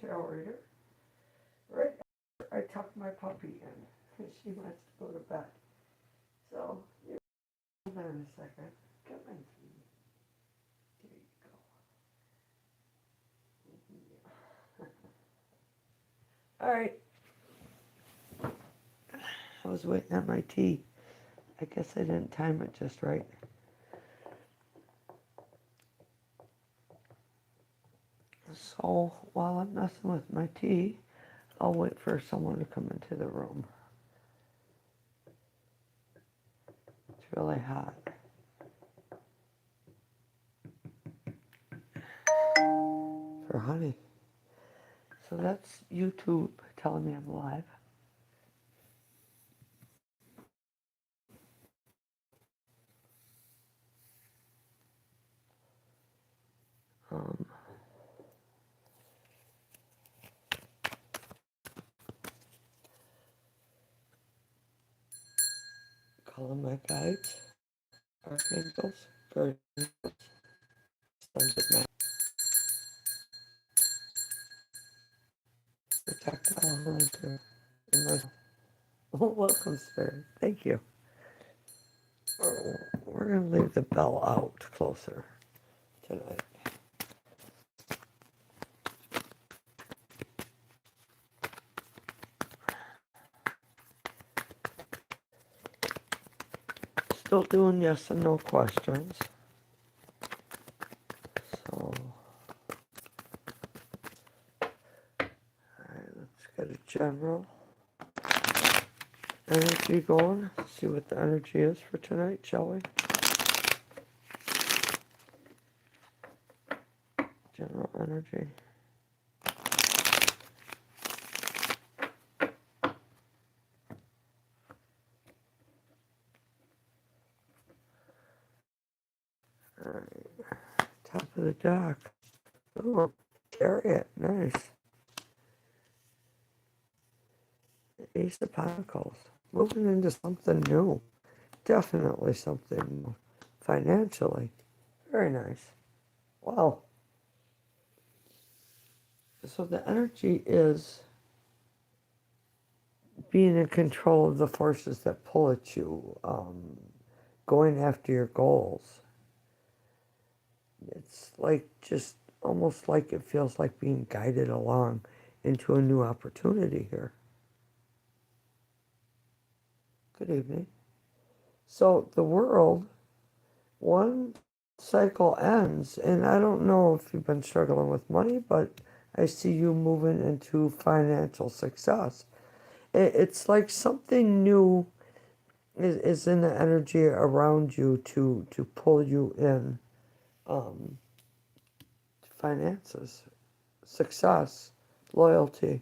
tarot reader. Right after I tuck my puppy in. She wants to go to bed. So, hold on a second. Come on, sweetie. There you go. All right. I was waiting on my tea. I guess I didn't time it just right. So while I'm messing with my tea, I'll wait for someone to come into the room. It's really hot. For honey. So that's YouTube telling me I'm live. Um, calling my guides, archangels, guardians, sons of man, protect all hunter and myself. Welcome, Spirit. Thank you. We're going to leave the bell out closer tonight. Still doing yes and no questions. So, alright, let's get a general energy going. See what the energy is for tonight, shall we? General energy. Alright, top of the deck. Oh, Chariot, nice. Ace of Pentacles. Moving into something new. Definitely something new. Financially. Very nice. Wow. So the energy is being in control of the forces that pull at you, going after your goals. It's like just almost like it feels like being guided along into a new opportunity here. Good evening. So the world, one cycle ends, and I don't know if you've been struggling with money, but I see you moving into financial success. It's like something new is in the energy around you to pull you in. Finances, success, loyalty.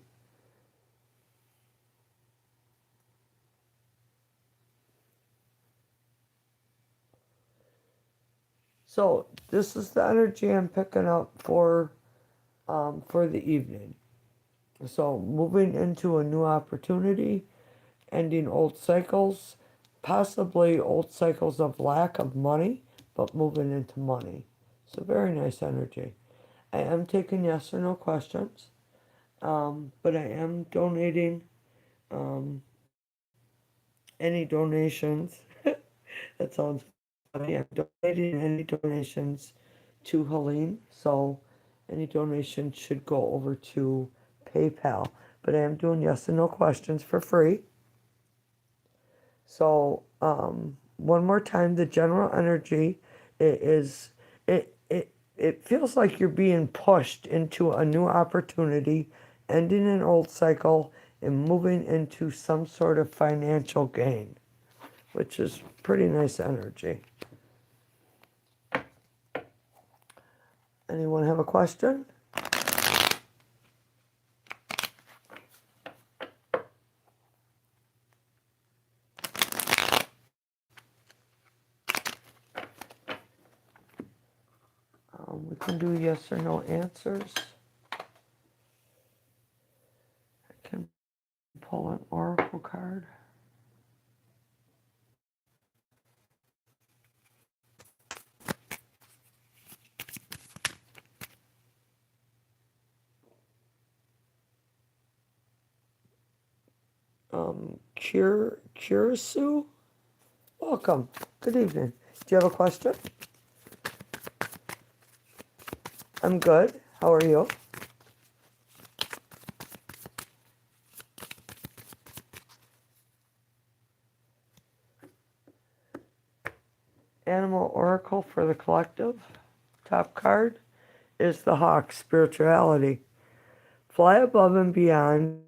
So this is the energy I'm picking up for the evening. So moving into a new opportunity, ending old cycles, possibly old cycles of lack of money, but moving into money. So very nice energy. I am taking yes or no questions, but I am donating any donations. That sounds funny. I'm donating any donations to Helene, so any donations should go over to PayPal. But I am doing yes and no questions for free. So one more time, the general energy is it feels like you're being pushed into a new opportunity, ending an old cycle, and moving into some sort of financial gain, which is pretty nice energy. Anyone have a question? We can do yes or no answers. I can pull an oracle card. Kirisu, welcome. Good evening. Do you have a question? I'm good. How are you? Animal Oracle for the collective. Top card is the Hawk, spirituality. Fly above and beyond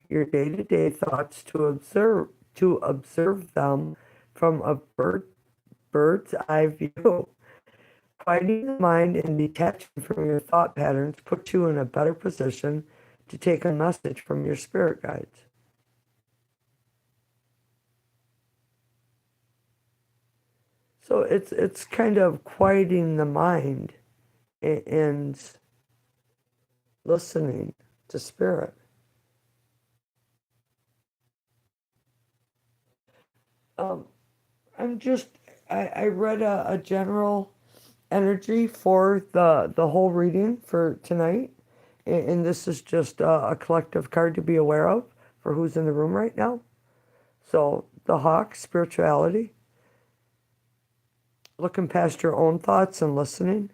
your day-to-day thoughts to observe them from a bird's eye view. Quieting the mind and detaching from your thought patterns puts you in a better position to take a message from your spirit guides. So it's kind of quieting the mind and listening to spirit. Um, I read a general energy for the whole reading for tonight, and this is just a collective card to be aware of for who's in the room right now. So the Hawk, spirituality, looking past your own thoughts and listening.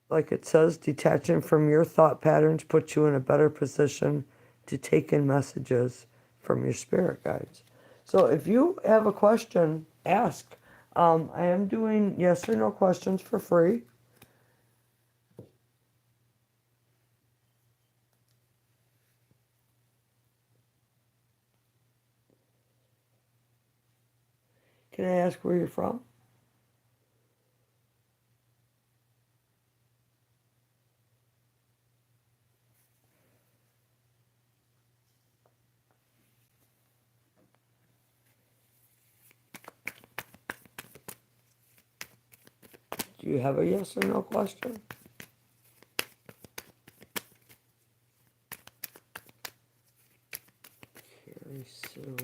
Like it says, detaching from your thought patterns puts you in a better position to take in messages from your spirit guides. So if you have a question, ask. I am doing yes or no questions for free. Can I ask where you're from? Do you have a yes or no question? Carrie Sue.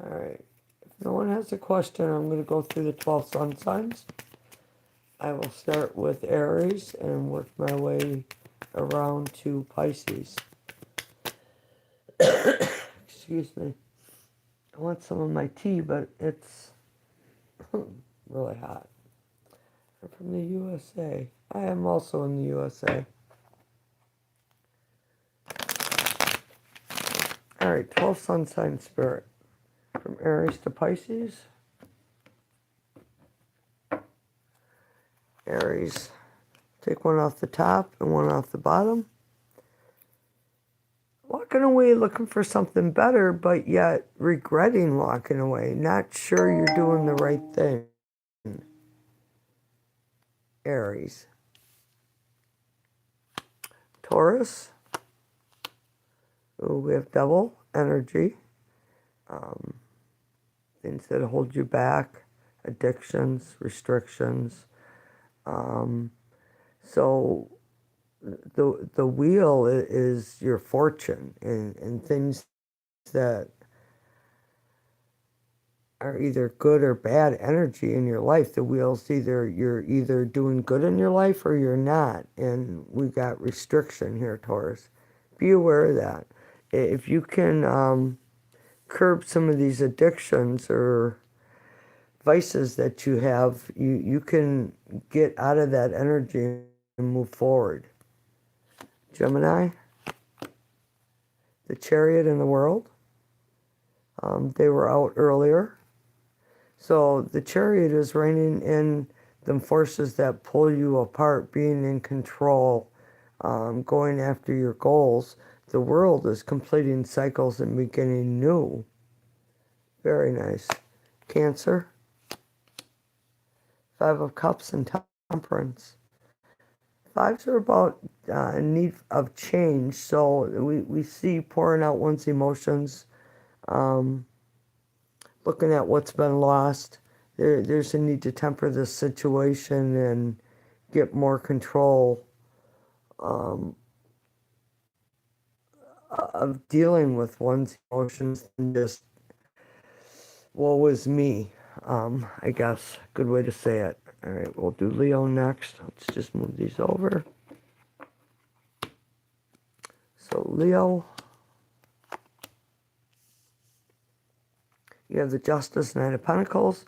All right. If no one has a question, I'm going to go through the 12 sun signs. I will start with Aries and work my way around to Pisces. Excuse me. I want some of my tea, but it's really hot. I'm from the USA. I am also in the USA. All right, 12 sun sign spirit. From Aries to Pisces. Aries. Take one off the top and one off the bottom. Walking away looking for something better, but yet regretting walking away. Not sure you're doing the right thing. Aries. Taurus. Ooh, we have double energy. Things that hold you back. Addictions, restrictions. So the wheel is your fortune and things that are either good or bad energy in your life. The wheel's you're either doing good in your life or you're not. And we got restriction here, Taurus. Be aware of that. If you can curb some of these addictions or vices that you have, you can get out of that energy and move forward. Gemini, the Chariot in the world. They were out earlier. So the Chariot is reining in the forces that pull you apart, being in control, going after your goals. The world is completing cycles and beginning new. Very nice. Cancer, Five of Cups and Temperance. Fives are about need of change, so we see pouring out one's emotions, looking at what's been lost. There's a need to temper this situation and get more control of dealing with one's emotions than just, woe is me. I guess. Good way to say it. All right, we'll do Leo next. Let's just move these over. So Leo, you have the Justice, Knight of Pentacles,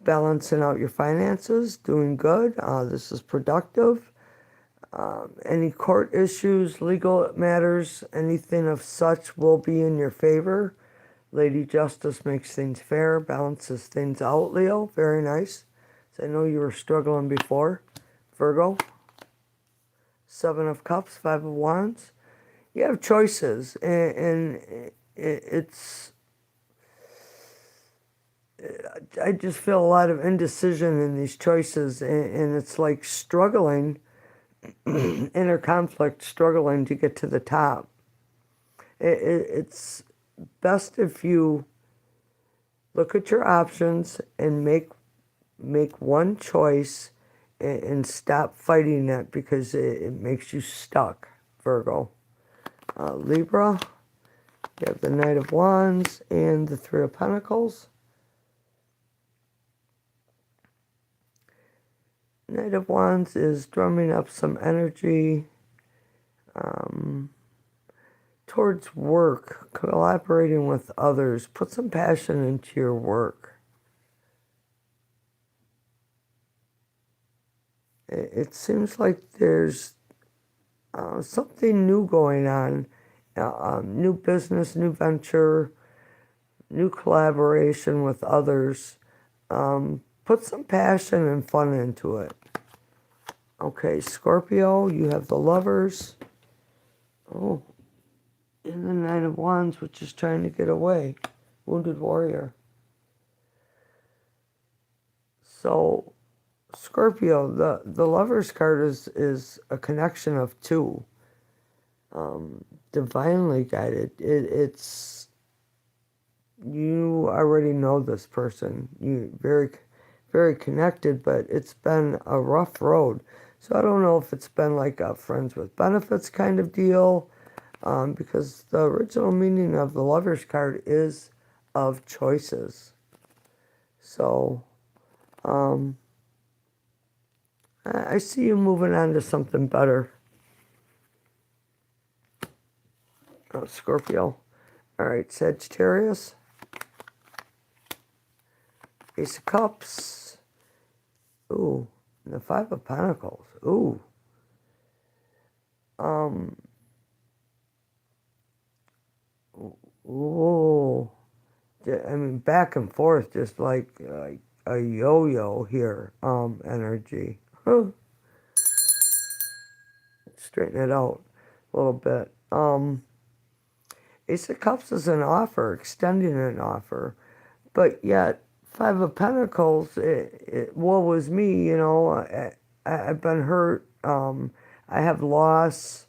balancing out your finances, doing good. This is productive. Any court issues, legal matters, anything of such will be in your favor. Lady Justice makes things fair, balances things out, Leo. Very nice. So I know you were struggling before. Virgo, Seven of Cups, Five of Wands. You have choices, and it's... I just feel a lot of indecision in these choices, and it's like struggling, inner conflict, struggling to get to the top. It's best if you look at your options and make one choice and stop fighting it, because it makes you stuck, Virgo. Libra, you have the Knight of Wands and the Three of Pentacles. Knight of Wands is drumming up some energy towards work, collaborating with others. Put some passion into your work. It seems like there's something new going on, new business, new venture, new collaboration with others. Put some passion and fun into it. Okay, Scorpio, you have the Lovers. Oh, and the Nine of Wands, which is trying to get away. Wounded Warrior. So, Scorpio, the Lovers card is a connection of two. Divinely guided. It's you already know this person. You very connected, but it's been a rough road. So I don't know if it's been like a friends with benefits kind of deal, because the original meaning of the Lovers card is of choices. So I see you moving on to something better, Scorpio. All right, Sagittarius, Ace of Cups. Ooh, and the Five of Pentacles. Ooh. Ooh. I mean, back and forth, just like a yo-yo here, energy. Straighten it out a little bit. Ace of Cups is an offer, extending an offer, but yet Five of Pentacles, woe is me, you know, I've been hurt, I have loss,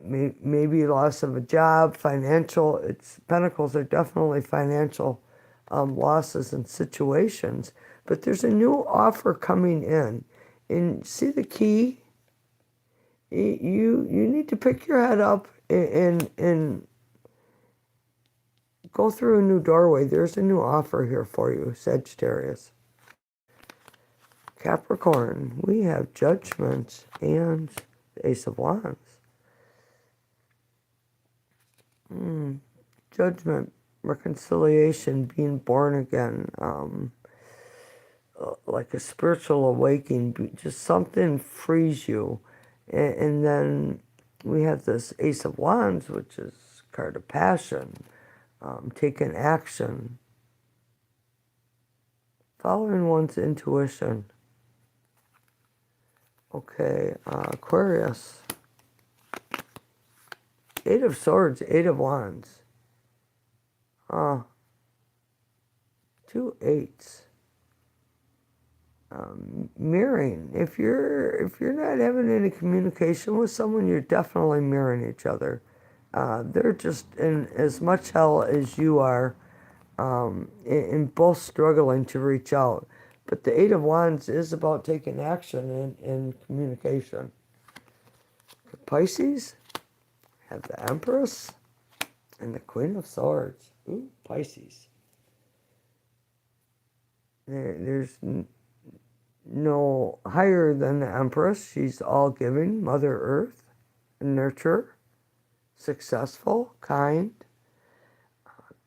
maybe loss of a job, financial. Pentacles are definitely financial losses and situations, but there's a new offer coming in, and see the key. You need to pick your head up and go through a new doorway. There's a new offer here for you, Sagittarius. Capricorn, we have Judgment and the Ace of Wands. Judgment, reconciliation, being born again, like a spiritual awakening, just something frees you. And then we have this Ace of Wands, which is card of passion, taking action, following one's intuition. Okay, Aquarius, Eight of Swords, Eight of Wands. Two eights. Mirroring. If you're not having any communication with someone, you're definitely mirroring each other. They're just in as much hell as you are, in both struggling to reach out. But the Eight of Wands is about taking action in communication. Pisces have the Empress and the Queen of Swords. Ooh, Pisces. There's no higher than the Empress. She's all giving, Mother Earth, nurture, successful, kind,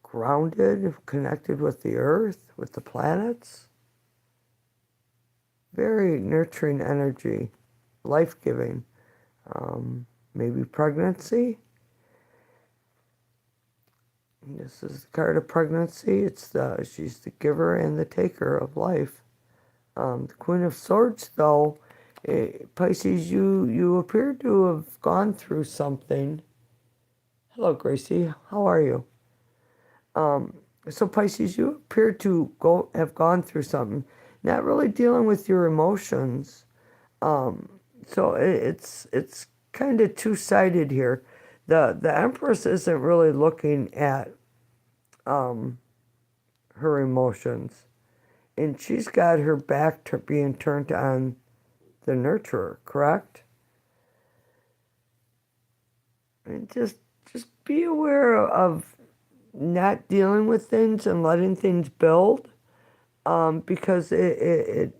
grounded, connected with the earth, with the planets. Very nurturing energy, life-giving. Maybe pregnancy. This is the card of pregnancy. She's the giver and the taker of life. The Queen of Swords, though, Pisces, you appear to have gone through something. Hello, Gracie. How are you? So Pisces, you appear to have gone through something, not really dealing with your emotions. So it's kind of two-sided here. The Empress isn't really looking at her emotions, and she's got her back to being turned on the nurturer, correct? And just be aware of not dealing with things and letting things build, because it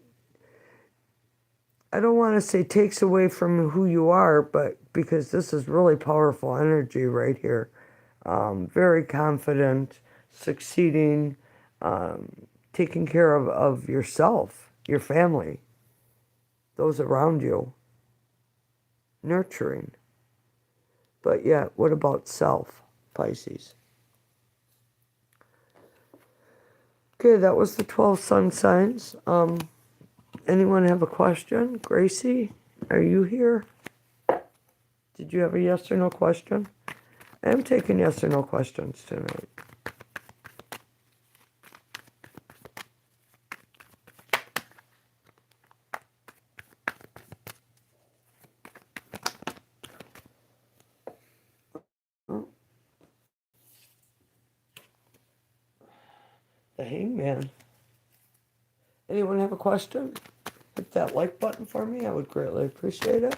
I don't want to say takes away from who you are, but because this is really powerful energy right here. Very confident, succeeding, taking care of yourself, your family, those around you, nurturing. But yet, what about self, Pisces? Okay, that was the 12 sun signs. Anyone have a question? Gracie, are you here? Did you have a yes or no question? I am taking yes or no questions tonight. Oh, the Hangman. Anyone have a question? Hit that like button for me. I would greatly appreciate it.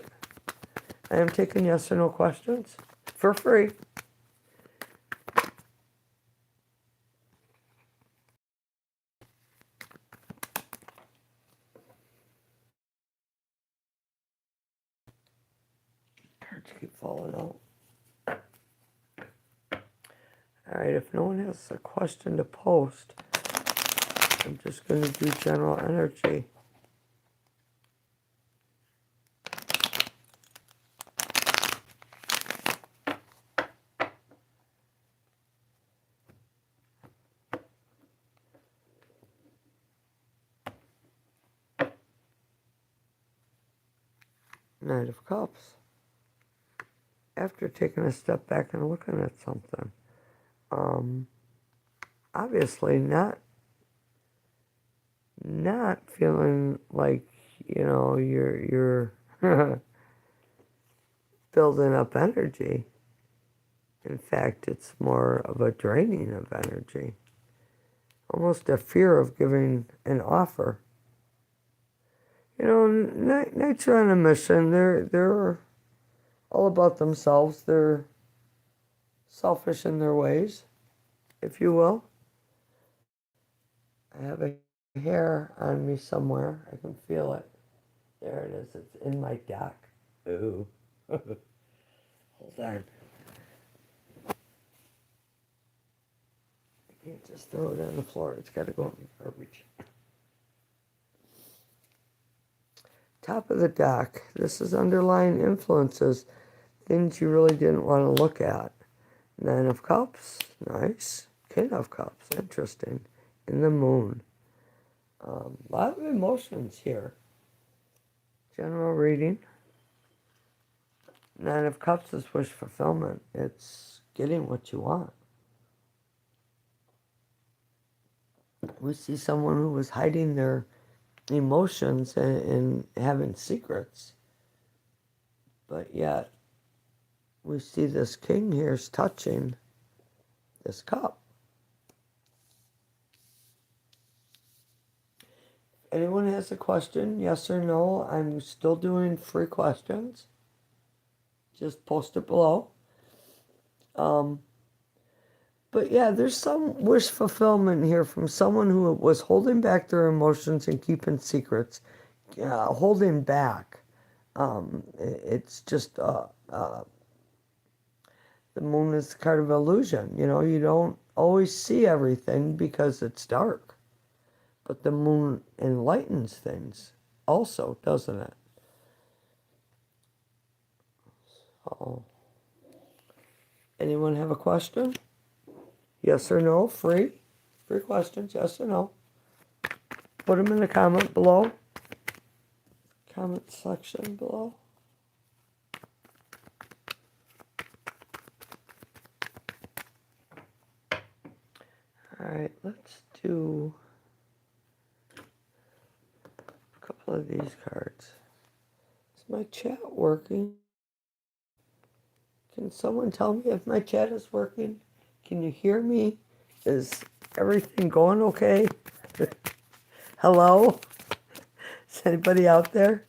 I am taking yes or no questions for free. Cards keep falling out. All right, if no one has a question to post, I'm just going to do general energy. Knight of Cups. After taking a step back and looking at something, obviously not feeling like you're building up energy. In fact, it's more of a draining of energy, almost a fear of giving an offer. Nature on a mission. They're all about themselves. They're selfish in their ways, if you will. I have a hair on me somewhere. I can feel it. There it is. It's in my deck. Ooh. Hold on. I can't just throw it on the floor. It's got to go in the garbage. Top of the deck. This is underlying influences. Things you really didn't want to look at. Nine of Cups. Nice. King of Cups. Interesting. In the Moon. A lot of emotions here. General reading. Nine of Cups is wish fulfillment. It's getting what you want. We see someone who was hiding their emotions and having secrets. But yet, we see this king here is touching this cup. Anyone has a question, yes or no? I'm still doing free questions. Just post it below. But yeah, there's some wish fulfillment here from someone who was holding back their emotions and keeping secrets, holding back. It's just the moon is kind of illusion. You know, you don't always see everything because it's dark. But the moon enlightens things also, doesn't it? Oh. Anyone have a question? Yes or no? Free? Free questions, yes or no? Put them in the comment below. Comment section below. Alright, let's do a couple of these cards. Is my chat working? Can someone tell me if my chat is working? Can you hear me? Is everything going okay? Hello? Is anybody out there?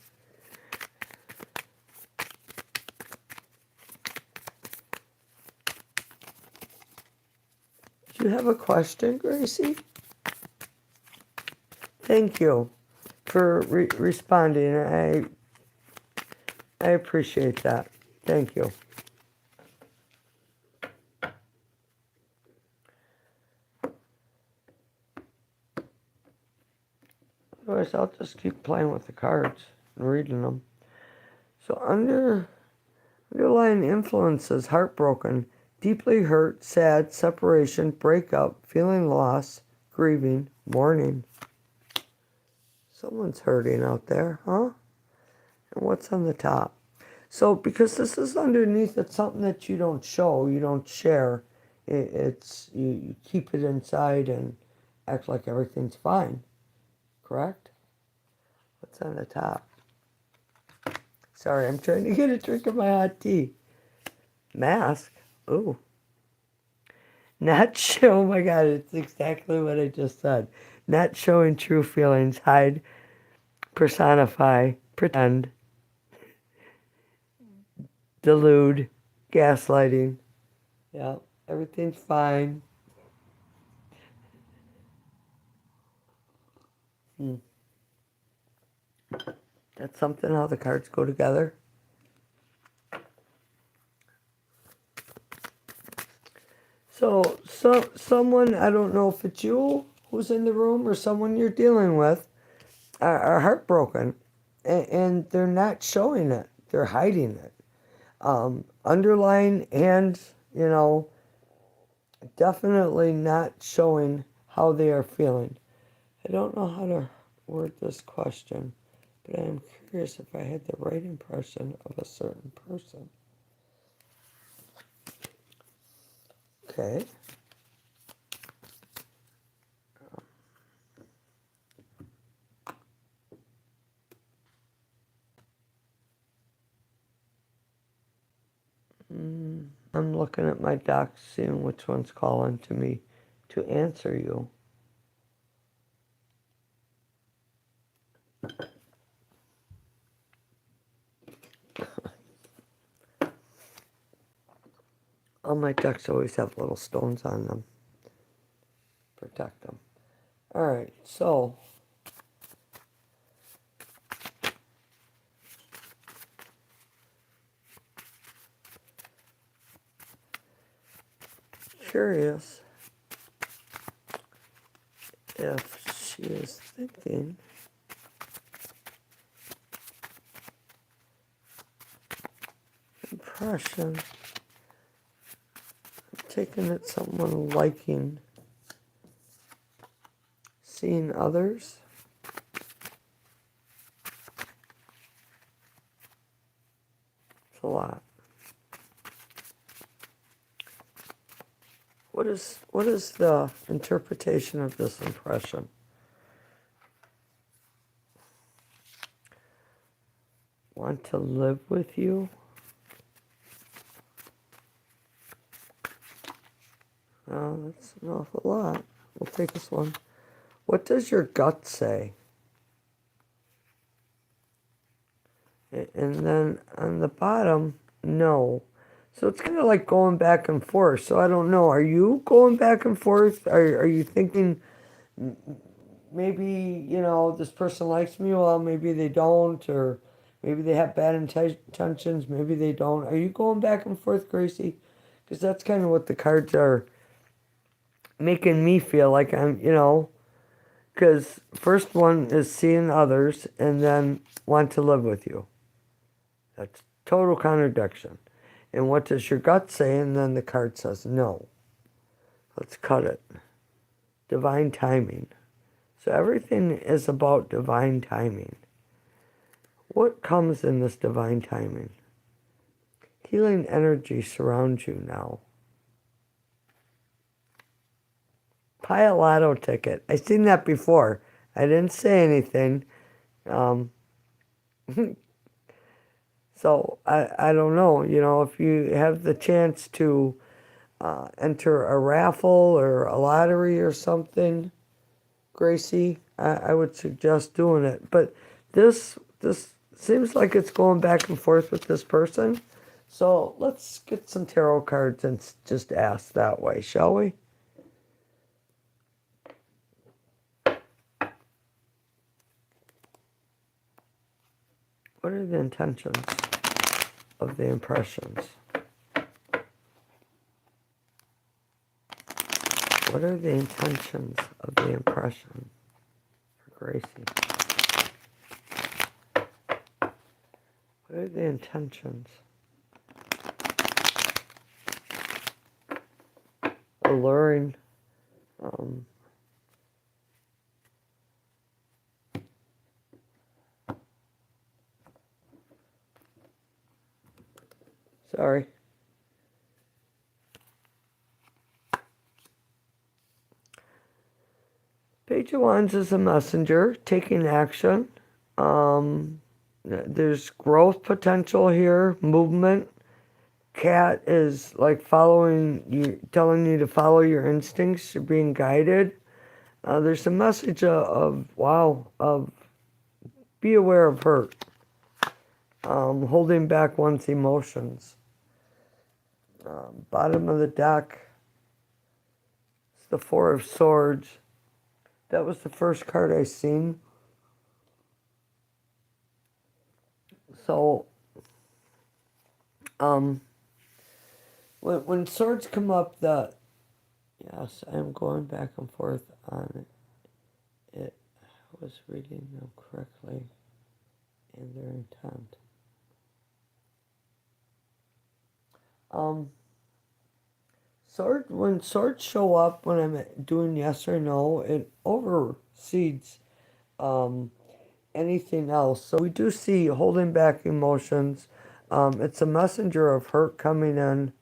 Do you have a question, Gracie? Thank you for responding. I appreciate that. Thank you. Otherwise, I'll just keep playing with the cards and reading them. So underlying influences: heartbroken, deeply hurt, sad, separation, breakup, feeling loss, grieving, mourning. Someone's hurting out there, huh? And what's on the top? So because this is underneath, it's something that you don't show, you don't share. You keep it inside and act like everything's fine. Correct? What's on the top? Sorry, I'm trying to get a drink of my hot tea. Mask? Ooh. Not show, oh my God, it's exactly what I just said. Not showing true feelings, hide, personify, pretend, delude, gaslighting. Yeah, everything's fine. That's something how the cards go together. So someone, I don't know if it's you who's in the room or someone you're dealing with, are heartbroken, and they're not showing it. They're hiding it. Underlying and, definitely not showing how they are feeling. I don't know how to word this question, but I'm curious if I had the right impression of a certain person. Okay. I'm looking at my docs, seeing which one's calling to me to answer you. All my ducks always have little stones on them. Protect them. All right, so curious if she is thinking impression. I'm taking it someone liking seeing others. It's a lot. What is the interpretation of this impression? Want to live with you? Oh, that's an awful lot. We'll take this one. What does your gut say? And then on the bottom, no. So it's kind of like going back and forth. So I don't know. Are you going back and forth? Are you thinking maybe, this person likes me? Well, maybe they don't, or maybe they have bad intentions. Maybe they don't. Are you going back and forth, Gracie? Because that's kind of what the cards are making me feel like I'm. Because first one is seeing others and then want to live with you. That's total contradiction. And what does your gut say? And then the card says no. Let's cut it. Divine timing. So everything is about divine timing. What comes in this divine timing? Healing energy surrounds you now. Pile lotto ticket. I've seen that before. I didn't say anything. So I don't know. If you have the chance to enter a raffle or a lottery or something, Gracie, I would suggest doing it. But this seems like it's going back and forth with this person. So let's get some tarot cards and just ask that way, shall we? What are the intentions of the impressions? What are the intentions of the impression for Gracie? What are the intentions? Alluring. Sorry. Page of Wands is a messenger taking action. There's growth potential here, movement. Cat is like following you, telling you to follow your instincts. You're being guided. There's a message of be aware of hurt, holding back one's emotions. Bottom of the deck, it's the Four of Swords. That was the first card I seen. So, when swords come up, yes, I'm going back and forth on it. I was reading them correctly and their intent. When swords show up when I'm doing yes or no, it oversees anything else. So we do see holding back emotions. It's a messenger of hurt coming in.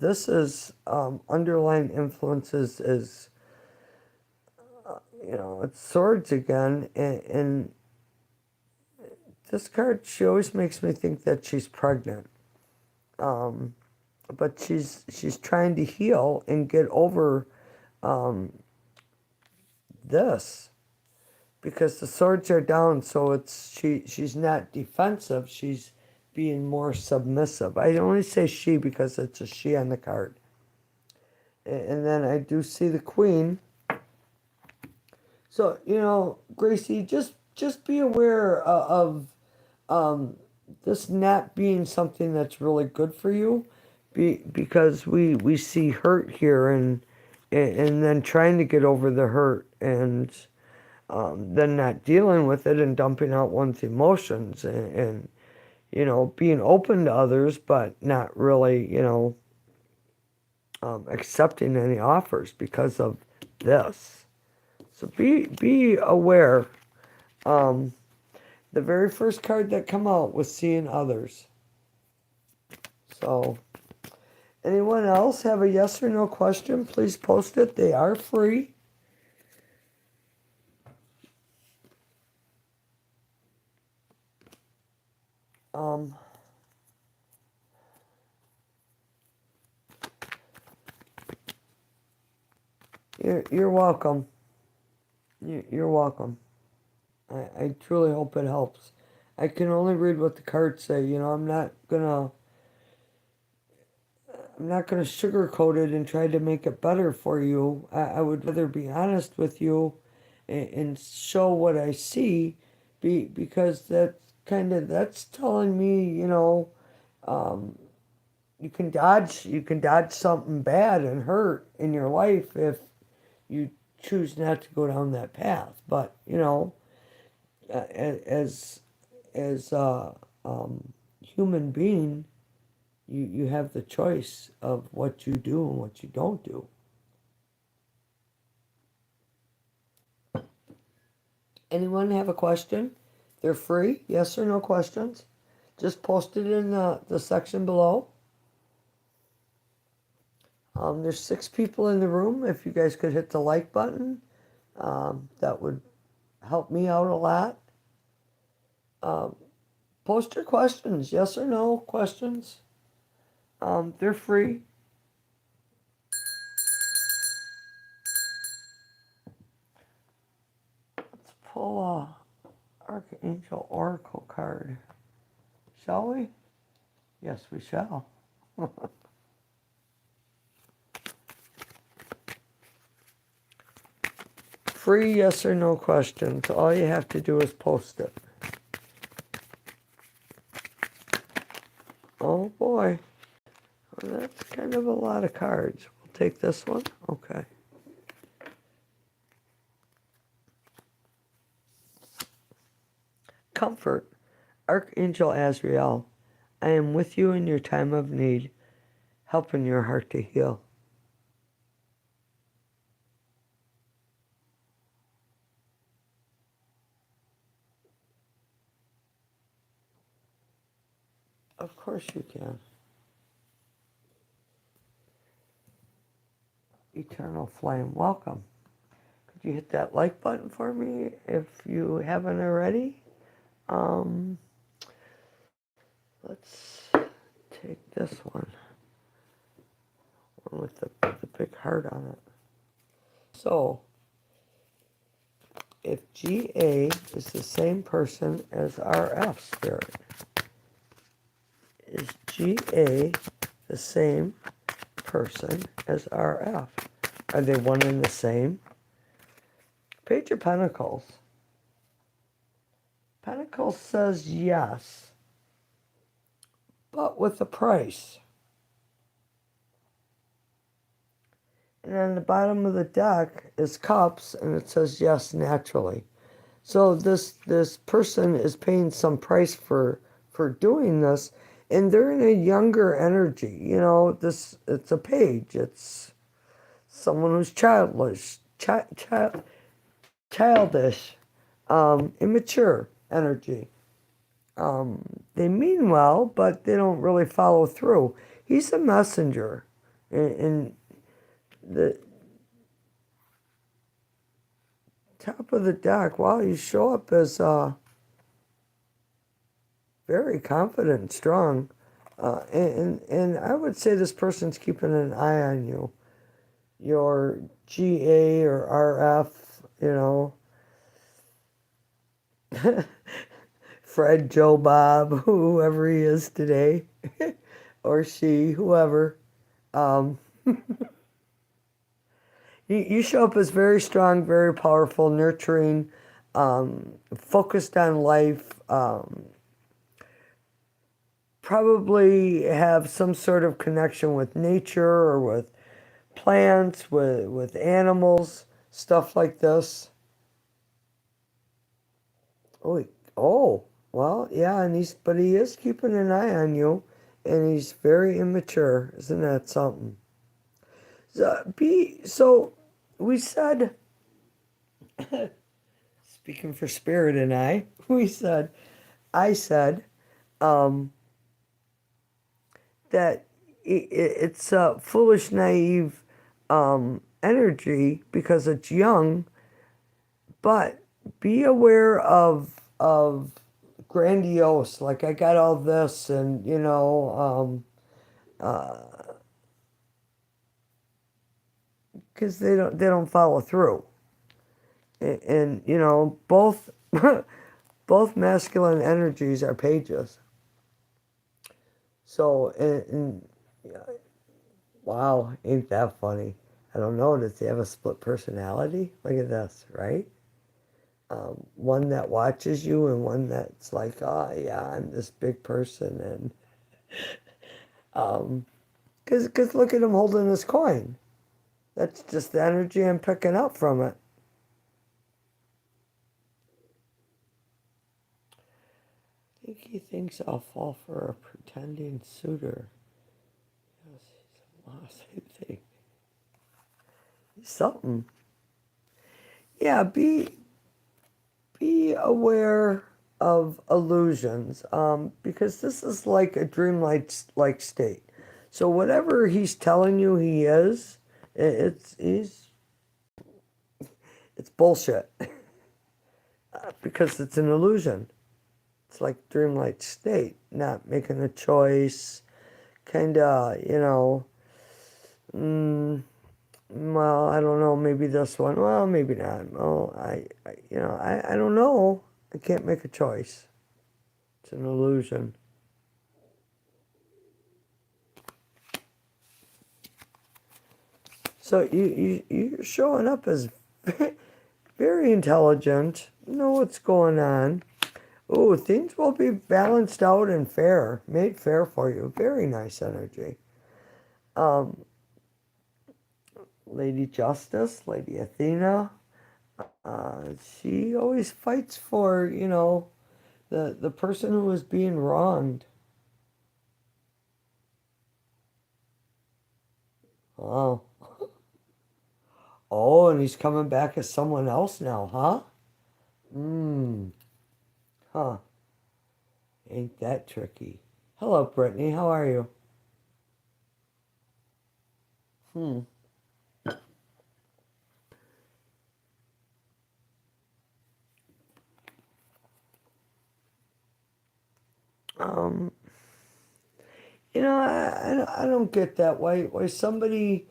This is underlying influences is, it's swords again. And this card, she always makes me think that she's pregnant. But she's trying to heal and get over this. Because the swords are down, so she's not defensive, she's being more submissive. I only say she because it's a she on the card. And then I do see the Queen. So, Gracie, just be aware of this not being something that's really good for you, because we see hurt here, and then trying to get over the hurt, and then not dealing with it and dumping out one's emotions, and being open to others, but not really, accepting any offers because of this. So be aware. The very first card that come out was seeing others. So, anyone else have a yes or no question? Please post it. They are free. You're welcome. You're welcome. I truly hope it helps. I can only read what the cards say. I'm not gonna I'm not going to sugarcoat it and try to make it better for you. I would rather be honest with you and show what I see, because that's telling me, um, you can dodge something bad and hurt in your life if you choose not to go down that path. But as human being, you have the choice of what you do and what you don't do. Anyone have a question? They're free, yes or no questions. Just post it in the section below. There's 6 people in the room. If you guys could hit the like button, that would help me out a lot. Post your questions, yes or no questions. They're free. Let's pull a Archangel Oracle card. Shall we? Yes, we shall. Free yes or no questions. All you have to do is post it. Oh boy. Well, that's kind of a lot of cards. We'll take this one. Okay. Comfort. Archangel Azrael, I am with you in your time of need, helping your heart to heal. Of course you can. Eternal Flame, welcome. Could you hit that like button for me if you haven't already? Let's take this one with the big heart on it. So, if GA is the same person as RF spirit, is GA the same person as RF? Are they one and the same? Page of Pentacles. Pentacles says yes, but with a price. And on the bottom of the deck is Cups, and it says yes, naturally. So this person is paying some price for doing this, and they're in a younger energy. It's a page. It's someone who's childish, immature energy. They mean well, but they don't really follow through. He's a messenger, and the top of the deck, wow, you show up as very confident and strong. And I would say this person's keeping an eye on you. Your GA or RF, Fred, Joe, Bob, whoever he is today, or she, whoever. You show up as very strong, very powerful, nurturing, focused on life, probably have some sort of connection with nature or with plants, with animals, stuff like this. Oh, well, yeah, but he is keeping an eye on you, and he's very immature. Isn't that something? So we said, speaking for Spirit and I said, that it's a foolish, naive energy because it's young, but be aware of grandiose, like I got all this, and because they don't follow through, and both both masculine energies are pages. So Wow, ain't that funny? I don't know. Does he have a split personality? Look at this, right? One that watches you and one that's like, oh yeah, I'm this big person, and cause look at him holding his coin. That's just the energy I'm picking up from it. I think he thinks I'll fall for a pretending suitor. Yes, he's lost. I think something. Yeah, be aware of illusions, because this is like a dreamlike state. So whatever he's telling you he is, it's bullshit because it's an illusion. It's like dreamlike state, not making a choice, kind of, mm, well, I don't know, maybe this one, well, maybe not. Well, I don't know. I can't make a choice. It's an illusion. So you're showing up as very intelligent, know what's going on. Oh, things will be balanced out and fair, made fair for you. Very nice energy. Um, Lady Justice, Lady Athena, she always fights for, the person who is being wronged. Oh. Oh, and he's coming back as someone else now, huh? Hmm. Huh. Ain't that tricky. Hello, Brittany. How are you? Hmm. Um, I don't get that. Why somebody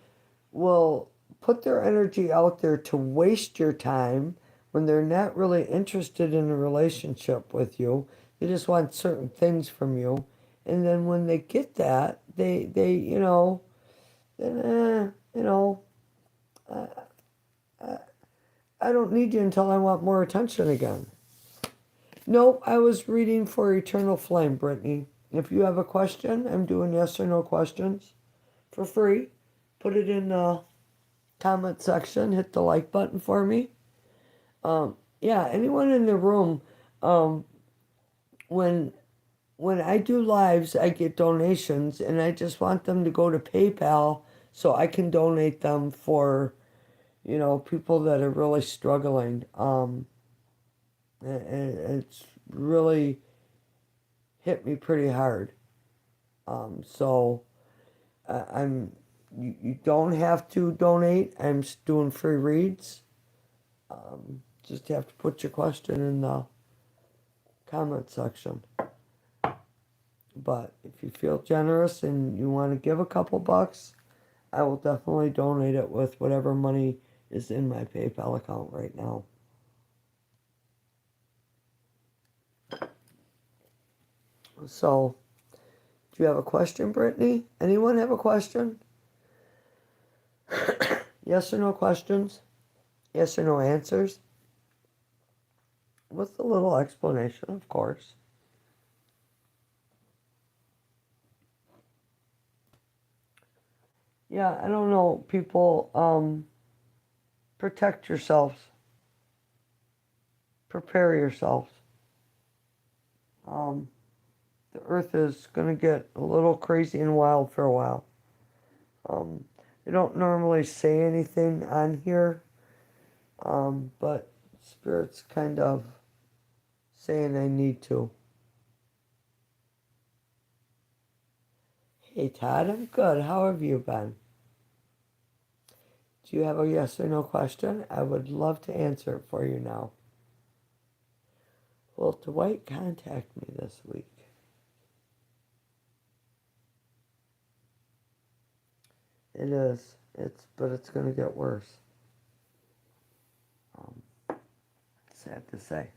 will put their energy out there to waste your time when they're not really interested in a relationship with you. They just want certain things from you. And then when they get that, then, I, I, I don't need you until I want more attention again. No, I was reading for Eternal Flame, Brittany. If you have a question, I'm doing yes or no questions for free. Put it in the comment section. Hit the like button for me. Yeah, anyone in the room, um, when I do lives, I get donations, and I just want them to go to PayPal so I can donate them for, people that are really struggling. It's really hit me pretty hard. So I'm you don't have to donate. I'm doing free reads. Just have to put your question in the comment section. But if you feel generous and you want to give a couple bucks, I will definitely donate it with whatever money is in my PayPal account right now. So, do you have a question, Brittany? Anyone have a question? Yes or no questions? Yes or no answers? With a little explanation, of course. Yeah, I don't know, people. Protect yourselves. Prepare yourselves. Um, the earth is going to get a little crazy and wild for a while. Um, they don't normally say anything on here, but Spirit's kind of saying I need to. Hey, Todd, I'm good. How have you been? Do you have a yes or no question? I would love to answer it for you now. Will Dwight contact me this week? It is. But it's going to get worse. Um, Sad to say.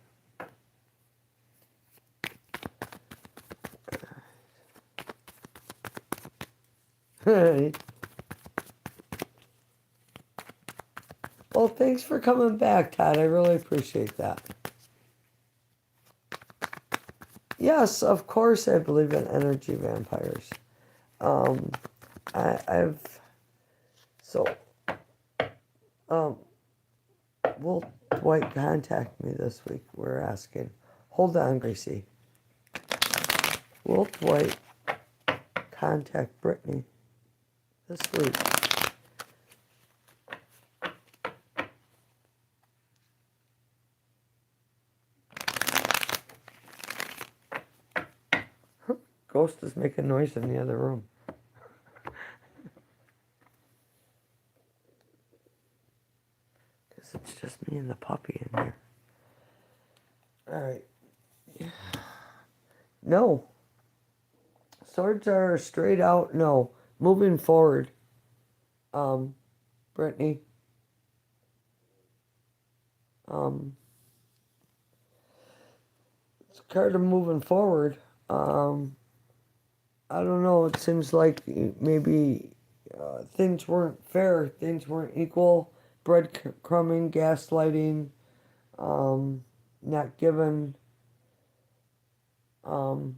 Well, thanks for coming back, Todd. I really appreciate that. Yes, of course I believe in energy vampires. Um, I've so will Dwight contact me this week? We're asking. Hold on, Gracie. Will Dwight contact Brittany this week? Ghost is making noise in the other room. Because it's just me and the puppy in here. All right. No. Swords are straight out. No. Moving forward. Brittany. It's a card of moving forward. I don't know. It seems like maybe things weren't fair. Things weren't equal. Breadcrumbing, gaslighting, not given. How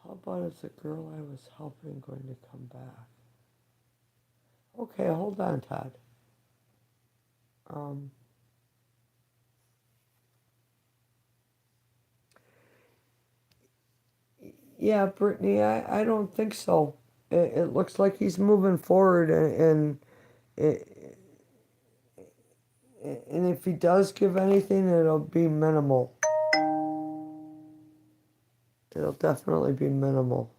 about is the girl I was helping going to come back? Okay, hold on, Todd. Yeah, Brittany, I don't think so. It looks like he's moving forward, and if he does give anything, it'll be minimal. It'll definitely be minimal.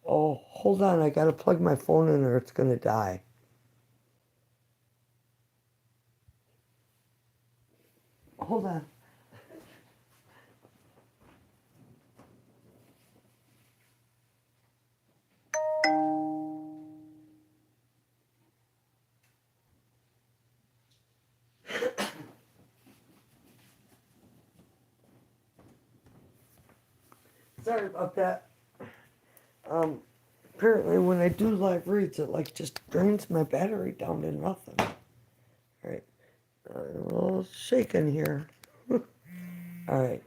Oh, hold on, I gotta plug my phone in or it's gonna die. Hold on. Sorry about that. Apparently when I do live reads, it like just drains my battery down to nothing. All right, a little shaking here. All right.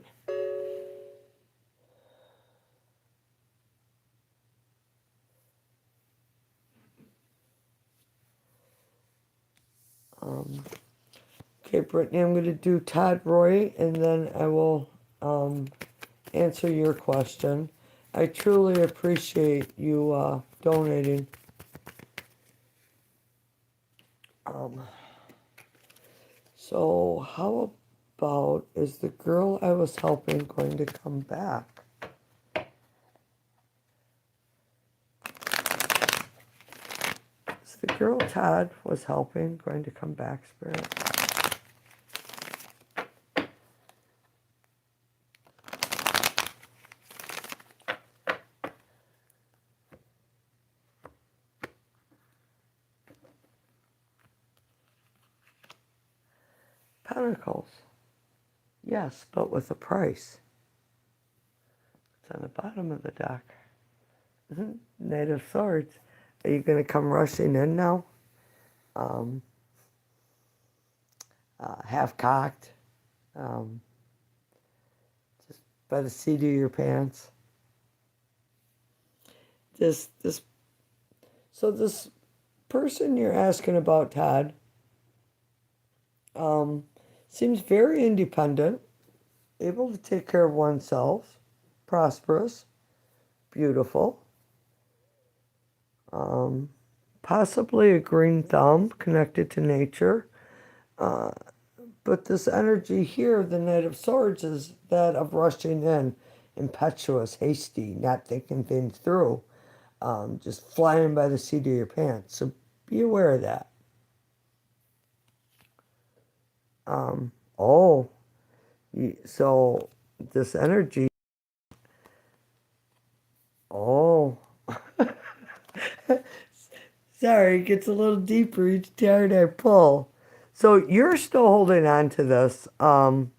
Okay, Brittany, I'm going to do Todd Roy, and then I will answer your question. I truly appreciate you donating. So how about, is the girl I was helping going to come back? Is the girl Todd was helping going to come back, Spirit? Pentacles. Yes, but with a price. It's on the bottom of the deck. Knight of Swords. Are you going to come rushing in now? Half cocked. Just by the seat of your pants. So this person you're asking about, Todd, seems very independent, able to take care of oneself, prosperous, beautiful, possibly a green thumb connected to nature. But this energy here, the Knight of Swords, is that of rushing in, impetuous, hasty, not thinking things through, just flying by the seat of your pants. So be aware of that. So this energy, oh, sorry, it gets a little deeper each time I pull. So you're still holding on to this, and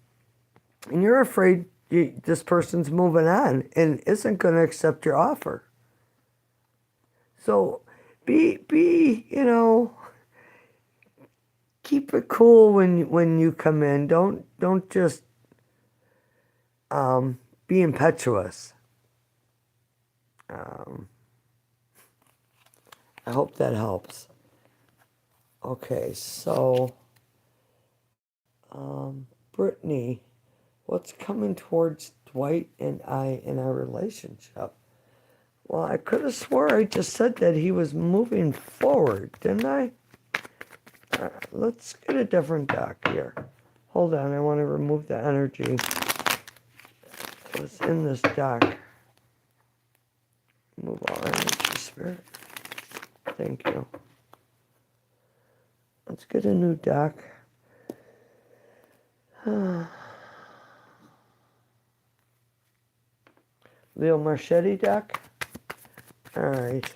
you're afraid this person's moving on and isn't going to accept your offer. So keep it cool when you come in. Don't just be impetuous. Um, I hope that helps. Okay, so Brittany, what's coming towards Dwight and I in our relationship? Well, I could have swore I just said that he was moving forward, didn't I? Let's get a different deck here. Hold on, I want to remove the energy that was in this deck. Move all energy, Spirit. Thank you. Let's get a new deck. Leo Marchetti deck. Alright.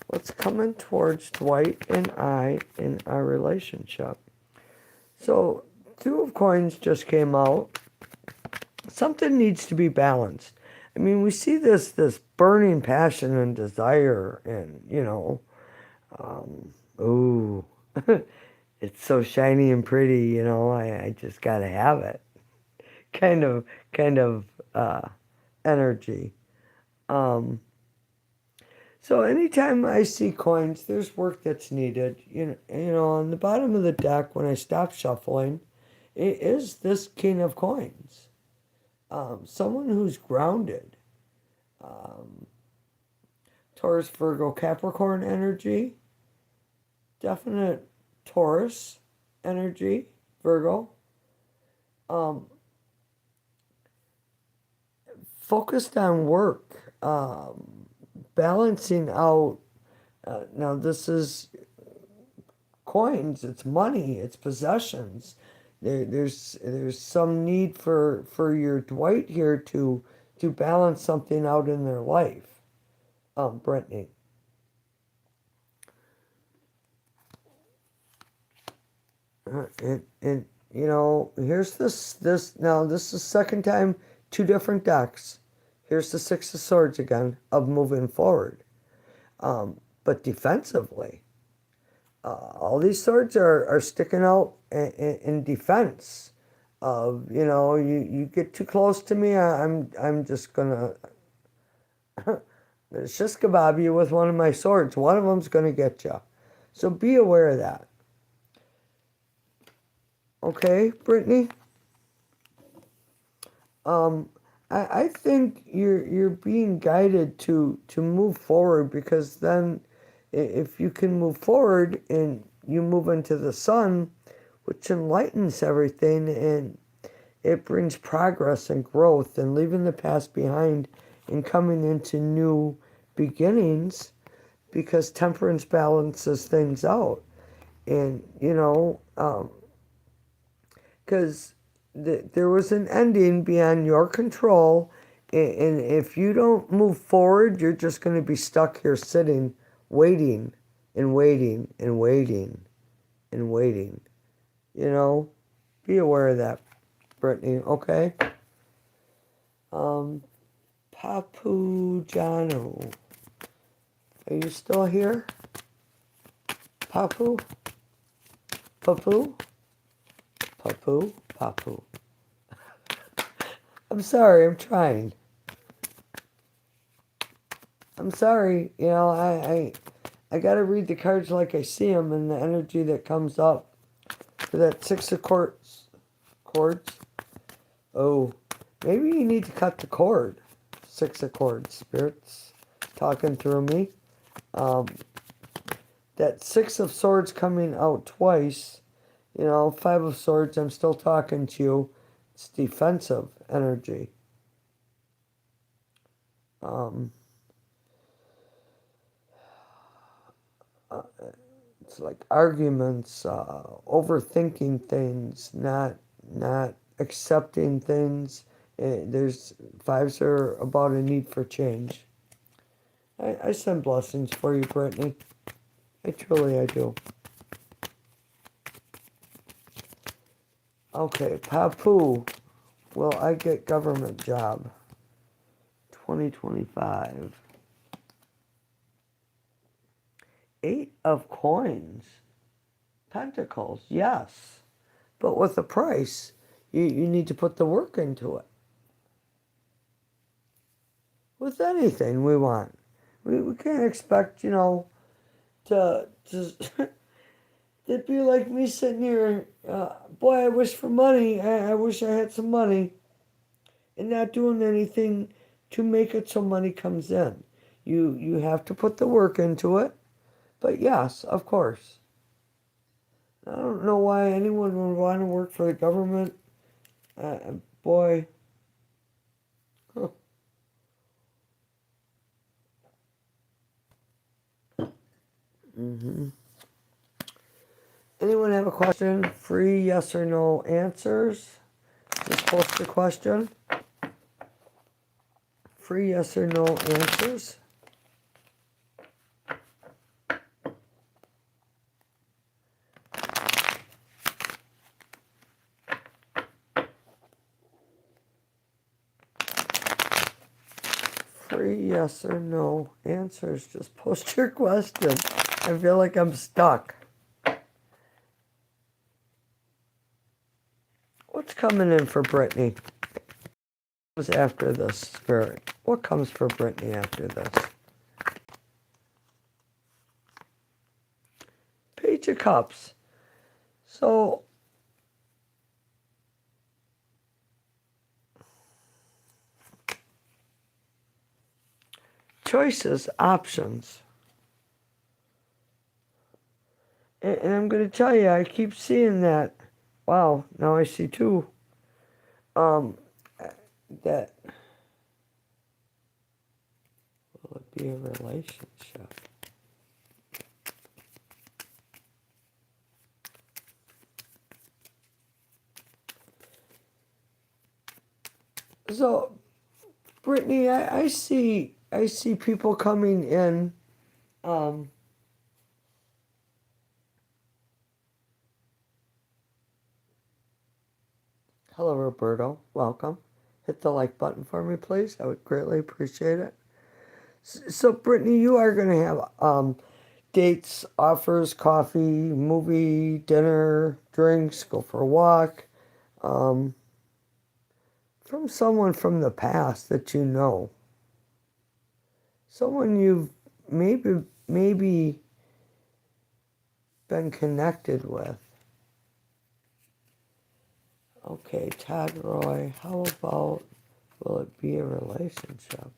What's coming towards Dwight and I in our relationship? So, Two of Coins just came out. Something needs to be balanced. I mean, we see this burning passion and desire, and ooh, it's so shiny and pretty. I just gotta have it. Kind of energy. So anytime I see coins, there's work that's needed. On the bottom of the deck when I stop shuffling, it is this King of Coins. Someone who's grounded. Taurus, Virgo, Capricorn energy. Definite Taurus energy, Virgo. Focused on work. Balancing out. Now this is coins. It's money. It's possessions. There's some need for your Dwight here to balance something out in their life. Brittany. And here's this now. This is second time, two different decks. Here's the Six of Swords again of moving forward, but defensively. All these swords are sticking out in defense of you get too close to me, I'm just gonna shish kebab you with one of my swords. One of them's gonna get you, so be aware of that. Okay, Brittany. I think you're being guided to move forward, because then if you can move forward and you move into the sun, which enlightens everything, and it brings progress and growth and leaving the past behind and coming into new beginnings, because temperance balances things out. And because there was an ending beyond your control, and if you don't move forward, you're just going to be stuck here sitting, waiting and waiting and waiting and waiting. Be aware of that, Brittany, okay? Papu Janu, are you still here? Papu? Papu? Papu? Papu. I'm sorry, I'm trying. I'm sorry, I gotta read the cards like I see them, and the energy that comes up for that Six of Chords. Oh, maybe you need to cut the cord. Six of Chords, spirits talking through me. That Six of Swords coming out twice. Five of Swords, I'm still talking to you. It's defensive energy. It's like arguments, overthinking things, not accepting things. There's fives are about a need for change. I send blessings for you, Brittany. I do. Okay, Papu, will I get government job? 2025. Eight of coins. Pentacles, yes. But with the price, you need to put the work into it. With anything we want. We can't expect, to it'd be like me sitting here, boy, I wish for money. I wish I had some money. And not doing anything to make it so money comes in. You have to put the work into it. But yes, of course. I don't know why anyone would want to work for the government. Boy. Huh. Mm-hmm. Anyone have a question? Free yes or no answers. Just post the question. Free yes or no answers. Free yes or no answers. Just post your question. I feel like I'm stuck. What's coming in for Brittany? What comes after this, Spirit? What comes for Brittany after this? Page of Cups. So, choices, options. And I'm going to tell you, I keep seeing that. Wow, now I see two. That will it be a relationship? So, Brittany, I see people coming in. Hello, Roberto. Welcome. Hit the like button for me, please. I would greatly appreciate it. So, Brittany, you are going to have dates, offers, coffee, movie, dinner, drinks, go for a walk, from someone from the past that you know. Someone you've maybe been connected with. Okay, Todd Roy, how about, will it be a relationship?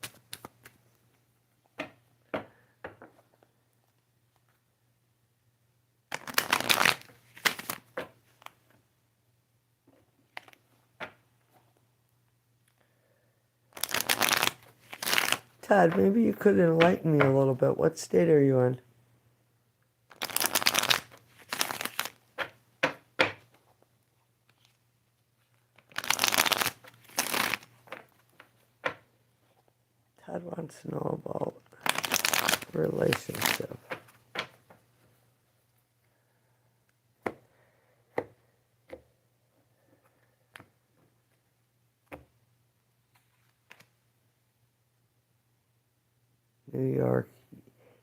Todd, maybe you could enlighten me a little bit. What state are you in? Todd wants to know about relationship. New York.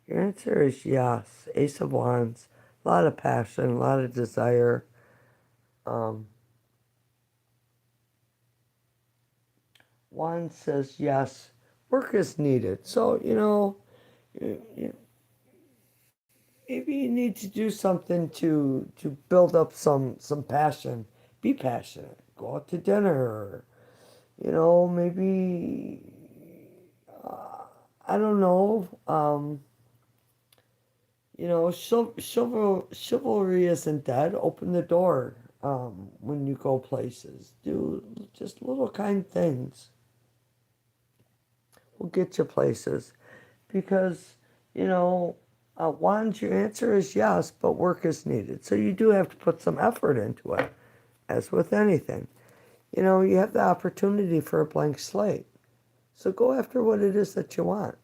Your answer is yes. Ace of Wands. A lot of passion, a lot of desire. Wand says yes. Work is needed. So, maybe you need to do something to build up some passion. Be passionate. Go out to dinner. Maybe I don't know. Chivalry isn't dead. Open the door when you go places. Do just little kind things. Will get you places. Because, Wands, your answer is yes, but work is needed. So you do have to put some effort into it, as with anything. You have the opportunity for a blank slate. So go after what it is that you want.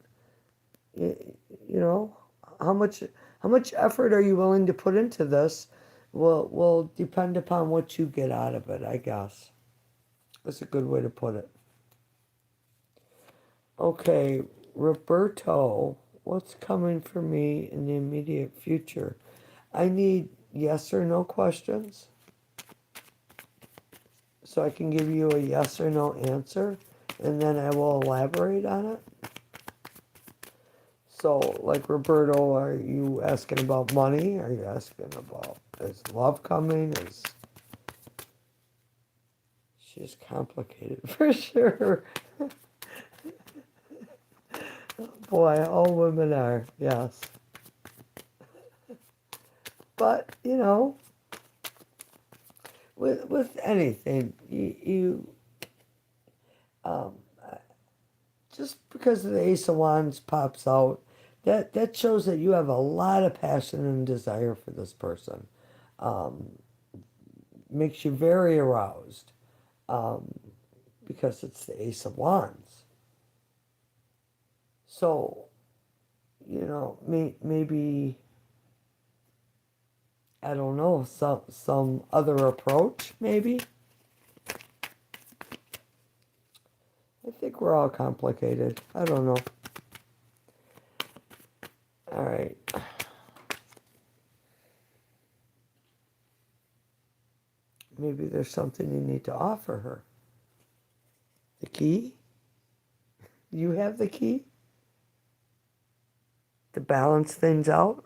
You know, how much effort are you willing to put into this will depend upon what you get out of it, I guess. That's a good way to put it. Okay, Roberto. what's coming for me in the immediate future? I need yes or no questions so I can give you a yes or no answer, and then I will elaborate on it. So, like, Roberto, are you asking about money? Are you asking about, is love coming? She's complicated for sure. Boy, all women are, yes. But, with anything, you um, just because the Ace of Wands pops out, that shows that you have a lot of passion and desire for this person. Um, Makes you very aroused um, because it's the Ace of Wands. So, maybe, I don't know, some other approach, maybe. I think we're all complicated. I don't know. All right. Maybe there's something you need to offer her. The key? You have the key? To balance things out?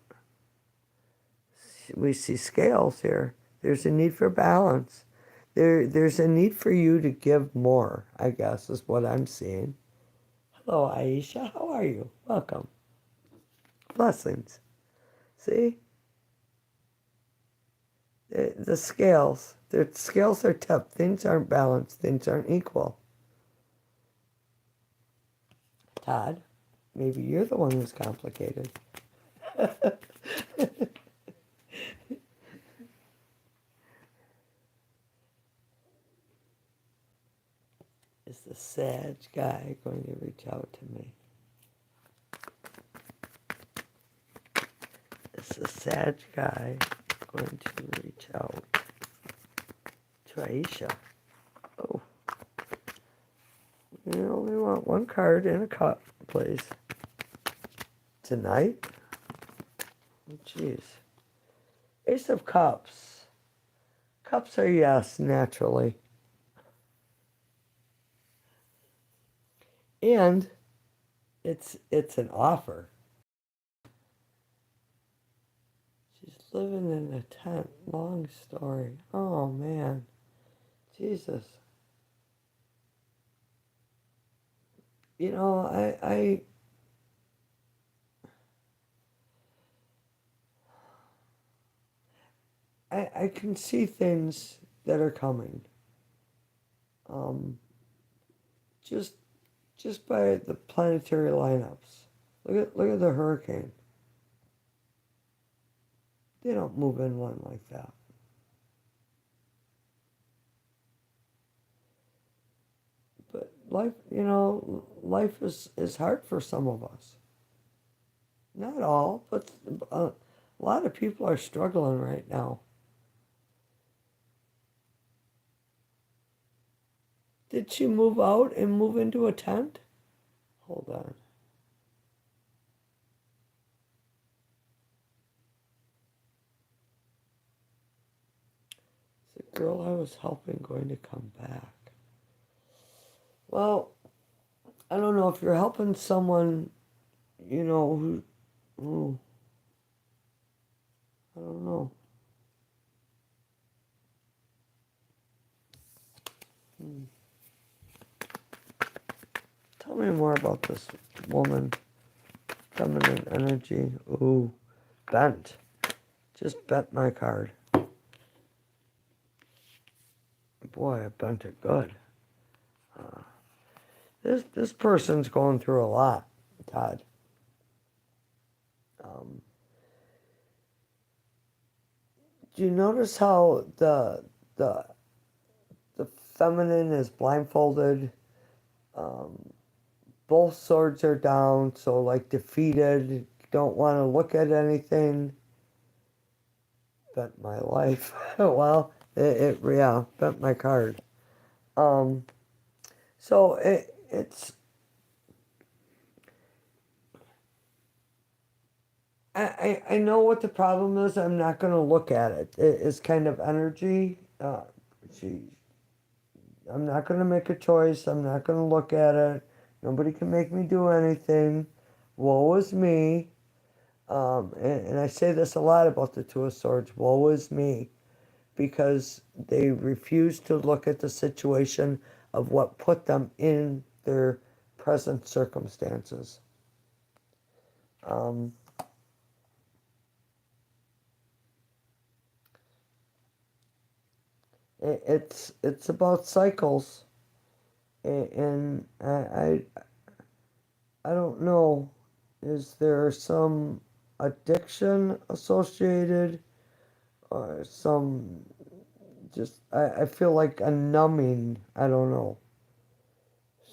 We see scales here. There's a need for balance. There's a need for you to give more, I guess, is what I'm seeing. Hello, Aisha. How are you? Welcome. Blessings. See? The scales. The scales are tipped. Things aren't balanced. Things aren't equal. Todd, maybe you're the one who's complicated. Is the Sag guy going to reach out to me? Is the Sag guy going to reach out to Aisha? Oh, you only want one card in a cup, please. Tonight? Oh, jeez. Ace of Cups. Cups are yes, naturally. And it's an offer. She's living in a tent. Long story. Oh, man. Jesus. I can see things that are coming. Um, just by the planetary lineups. Look at the hurricane. They don't move in one like that. But life is hard for some of us. Not all, but a lot of people are struggling right now. Did she move out and move into a tent? Hold on. Is the girl I was helping going to come back? Well, I don't know if you're helping someone, who I don't know. Hmm. Tell me more about this woman. Feminine energy. Ooh, bent. Just bent my card. Boy, I bent it good. This person's going through a lot, Todd. Do you notice how the the feminine is blindfolded? Both swords are down, so like defeated. Don't want to look at anything. Bent my life. Well, yeah, bent my card. So it's I know what the problem is. I'm not going to look at it. It's kind of energy. She, I'm not going to make a choice. I'm not going to look at it. Nobody can make me do anything. Woe is me. And I say this a lot about the Two of Swords. Woe is me. Because they refuse to look at the situation of what put them in their present circumstances. Um, it's about cycles, and I don't know. Is there some addiction associated, or some just I feel like a numbing. I don't know.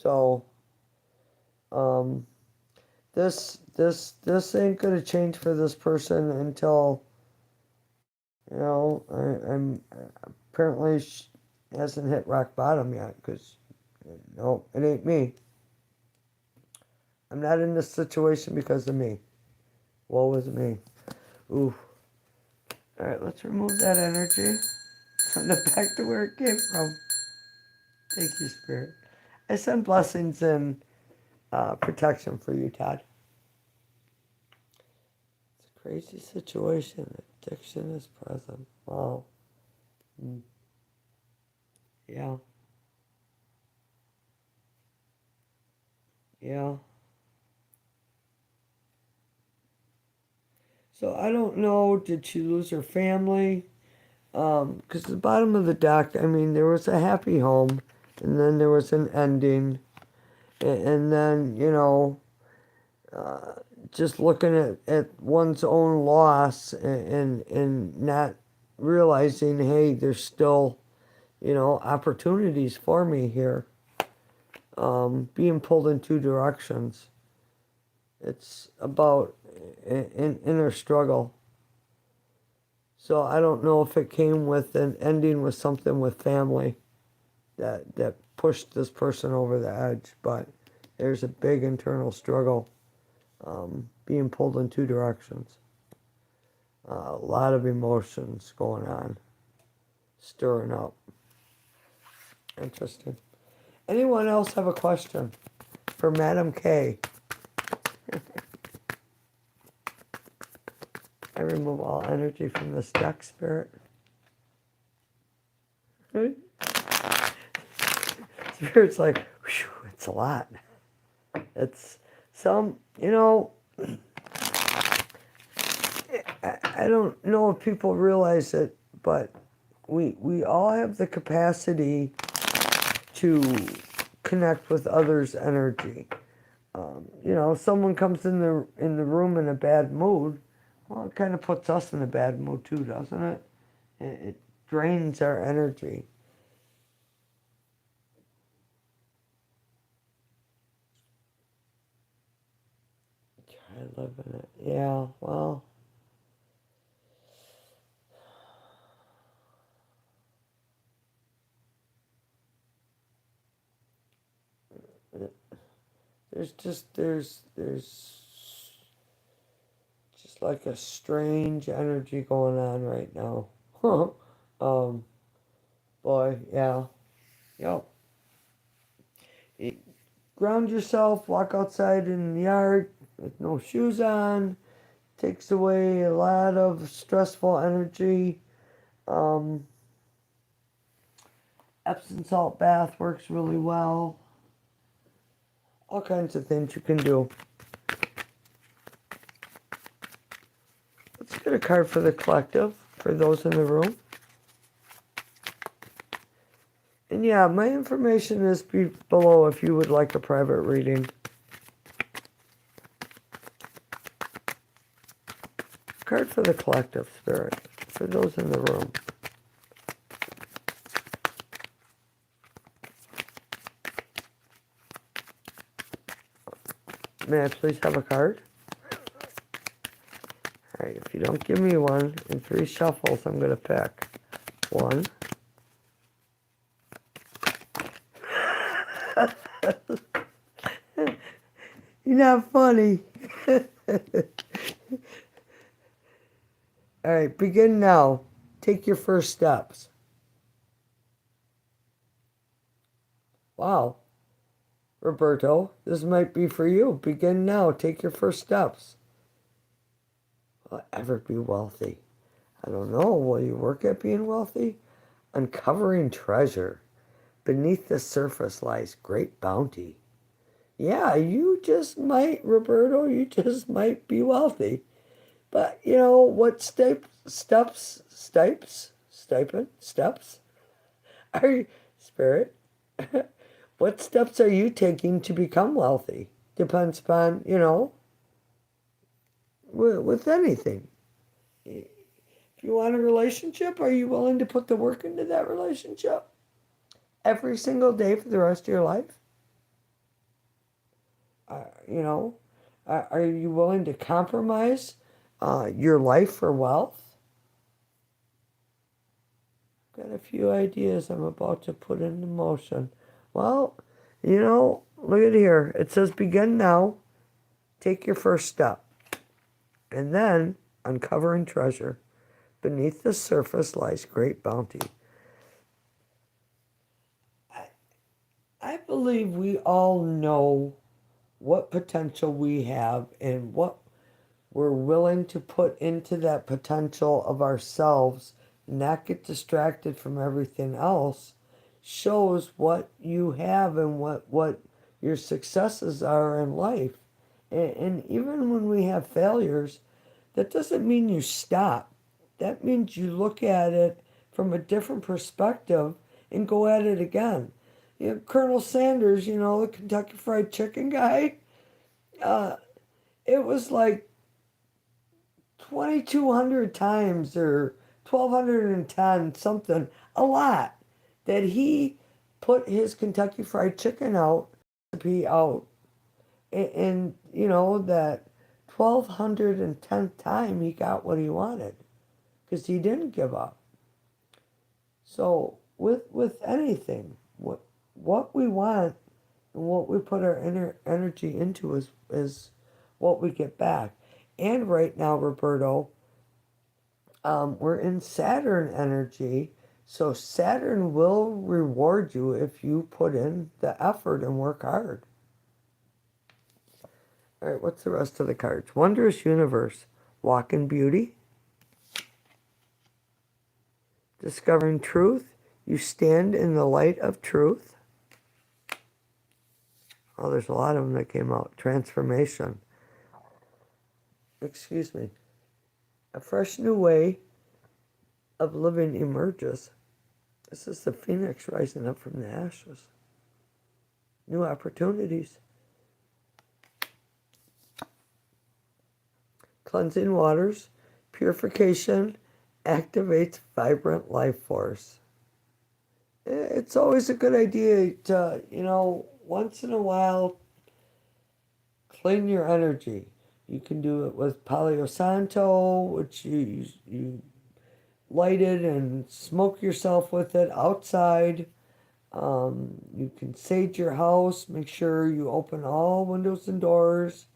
So um, this ain't gonna change for this person until I'm apparently hasn't hit rock bottom yet, because no, it ain't me. I'm not in this situation because of me. Woe is me. Ooh. All right, let's remove that energy. Send it back to where it came from. Thank you, Spirit. I send blessings and protection for you, Todd. It's a crazy situation. Addiction is present. Wow. Mm. Yeah. Yeah. So I don't know, did she lose her family? Because the bottom of the deck, I mean, there was a happy home, and then there was an ending, and then, uh, just looking at one's own loss, and not realizing, hey, there's still, opportunities for me here, being pulled in two directions. It's about an inner struggle. So I don't know if it came with an ending with something with family that pushed this person over the edge, but there's a big internal struggle, being pulled in two directions. A lot of emotions going on, stirring up. Interesting. Anyone else have a question for Madam K? I remove all energy from this deck, Spirit. Spirit's like, whew, it's a lot. It's some, I don't know if people realize it, but we all have the capacity to connect with others' energy. Someone comes in the room in a bad mood, well, it kind of puts us in a bad mood too, doesn't it? It drains our energy. Try living it. Yeah, well. There's just like a strange energy going on right now. um, boy, yeah, yep. Ground yourself. Walk outside in the yard with no shoes on. Takes away a lot of stressful energy. Um, Epsom salt bath works really well. All kinds of things you can do. Let's get a card for the collective, for those in the room. And yeah, my information is below if you would like a private reading. Card for the collective, Spirit, for those in the room. May I please have a card? All right, if you don't give me one, in 3 shuffles, I'm going to pick 1. You're not funny. All right, begin now. Take your first steps. Wow, Roberto, this might be for you. Begin now. Take your first steps. Will I ever be wealthy? I don't know. Will you work at being wealthy? Uncovering treasure. Beneath the surface lies great bounty. Yeah, you just might, Roberto, you just might be wealthy. But you know what steps are you, spirit? What steps are you taking to become wealthy? Depends upon, with anything. If you want a relationship, are you willing to put the work into that relationship every single day for the rest of your life? You know, are you willing to compromise your life for wealth? Got a few ideas I'm about to put into motion. Well, look at here. It says begin now, take your first step, and then uncovering treasure. Beneath the surface lies great bounty. I believe we all know what potential we have and what we're willing to put into that potential of ourselves, not get distracted from everything else, shows what you have and what your successes are in life. And even when we have failures, that doesn't mean you stop. That means you look at it from a different perspective and go at it again. Colonel Sanders, the Kentucky Fried Chicken guy, uh, it was like 2,200 times or 1,210 something, a lot, that he put his Kentucky Fried Chicken out, recipe out. And that 1,210th time he got what he wanted because he didn't give up. So with anything, what we want and what we put our energy into is what we get back. And right now, Roberto, we're in Saturn energy, so Saturn will reward you if you put in the effort and work hard. All right, what's the rest of the cards? Wondrous universe, walk in beauty, discovering truth. You stand in the light of truth. Oh, there's a lot of them that came out. Transformation. Excuse me. A fresh new way of living emerges. This is the phoenix rising up from the ashes. New opportunities. Cleansing waters. Purification activates vibrant life force. It's always a good idea to, once in a while, clean your energy. You can do it with Palo Santo, which you light it and smoke yourself with it outside. You can sage your house. Make sure you open all windows and doors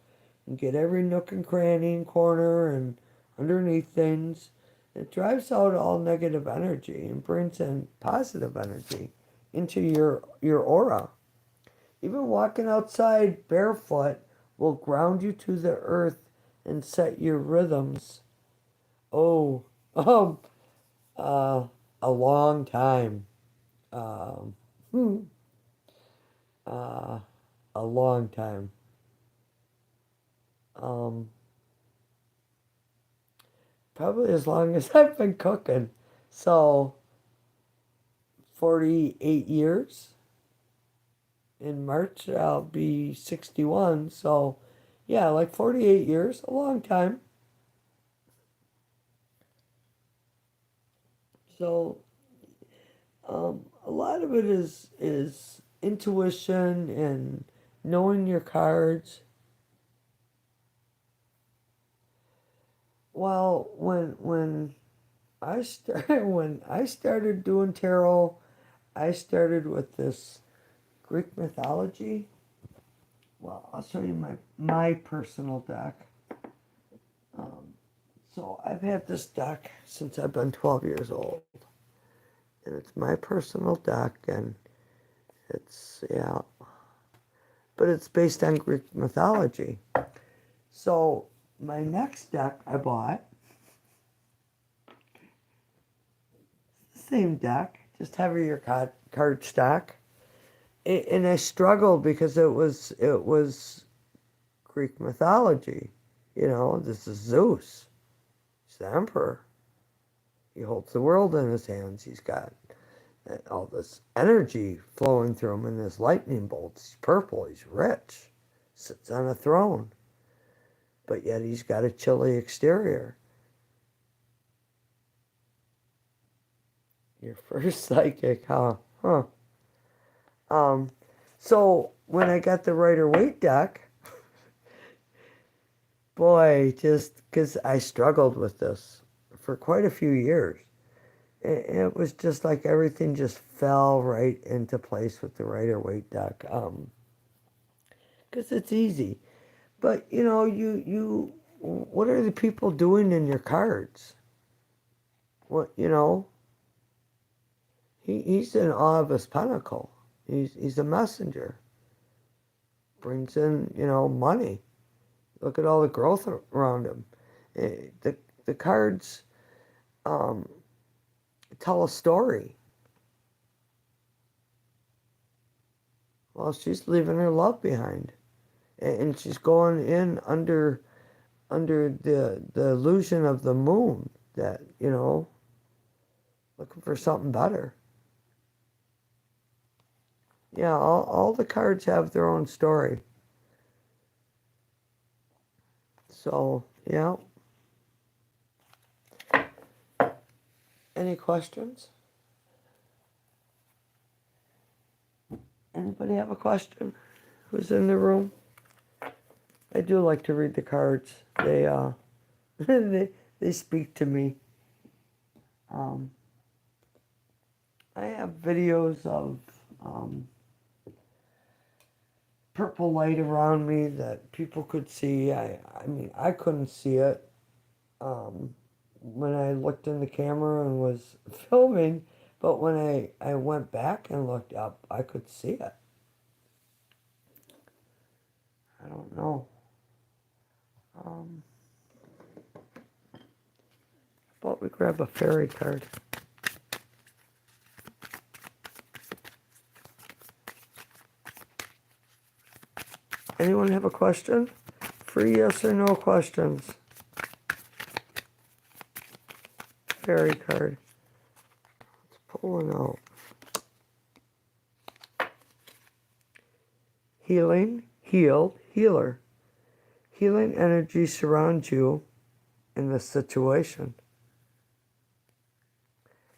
and get every nook and cranny and corner and underneath things. It drives out all negative energy and brings in positive energy into your aura. Even walking outside barefoot will ground you to the earth and set your rhythms. Oh, um, uh, a long time. Um, hmm, uh, a long time. Um, Probably as long as I've been cooking. So, 48 years. In March, I'll be 61. So, yeah, like 48 years, a long time. So, a lot of it is intuition and knowing your cards. Well, when I started when I started doing tarot, I started with this Greek mythology. Well, I'll show you my personal deck. Um, So I've had this deck since I've been 12 years old. And it's my personal deck, and it's, yeah, but it's based on Greek mythology. So my next deck I bought, same deck, just heavier card stock. And I struggled because it was Greek mythology. This is Zeus. He's the emperor. He holds the world in his hands. He's got all this energy flowing through him, and this lightning bolts. He's purple. He's rich. Sits on a throne. But yet he's got a chilly exterior. Your first psychic, huh? Huh. So when I got the Rider-Waite deck, boy, just because I struggled with this for quite a few years. It was just like everything just fell right into place with the Rider-Waite deck. Because it's easy. But, what are the people doing in your cards? What, he's in awe of his pinnacle. He's a messenger. Brings in, money. Look at all the growth around him. The cards tell a story. Well, she's leaving her love behind, and she's going in under the illusion of the moon that looking for something better. Yeah, all the cards have their own story. So yeah. Any questions? Anybody have a question? Who's in the room? I do like to read the cards. They they speak to me. I have videos of purple light around me that people could see. I mean, I couldn't see it when I looked in the camera and was filming, but when I went back and looked up, I could see it. I don't know. But we grab a fairy card. Anyone have a question? Free yes or no questions. Fairy card. Let's pull one out. Healing, healed, healer. Healing energy surrounds you in this situation.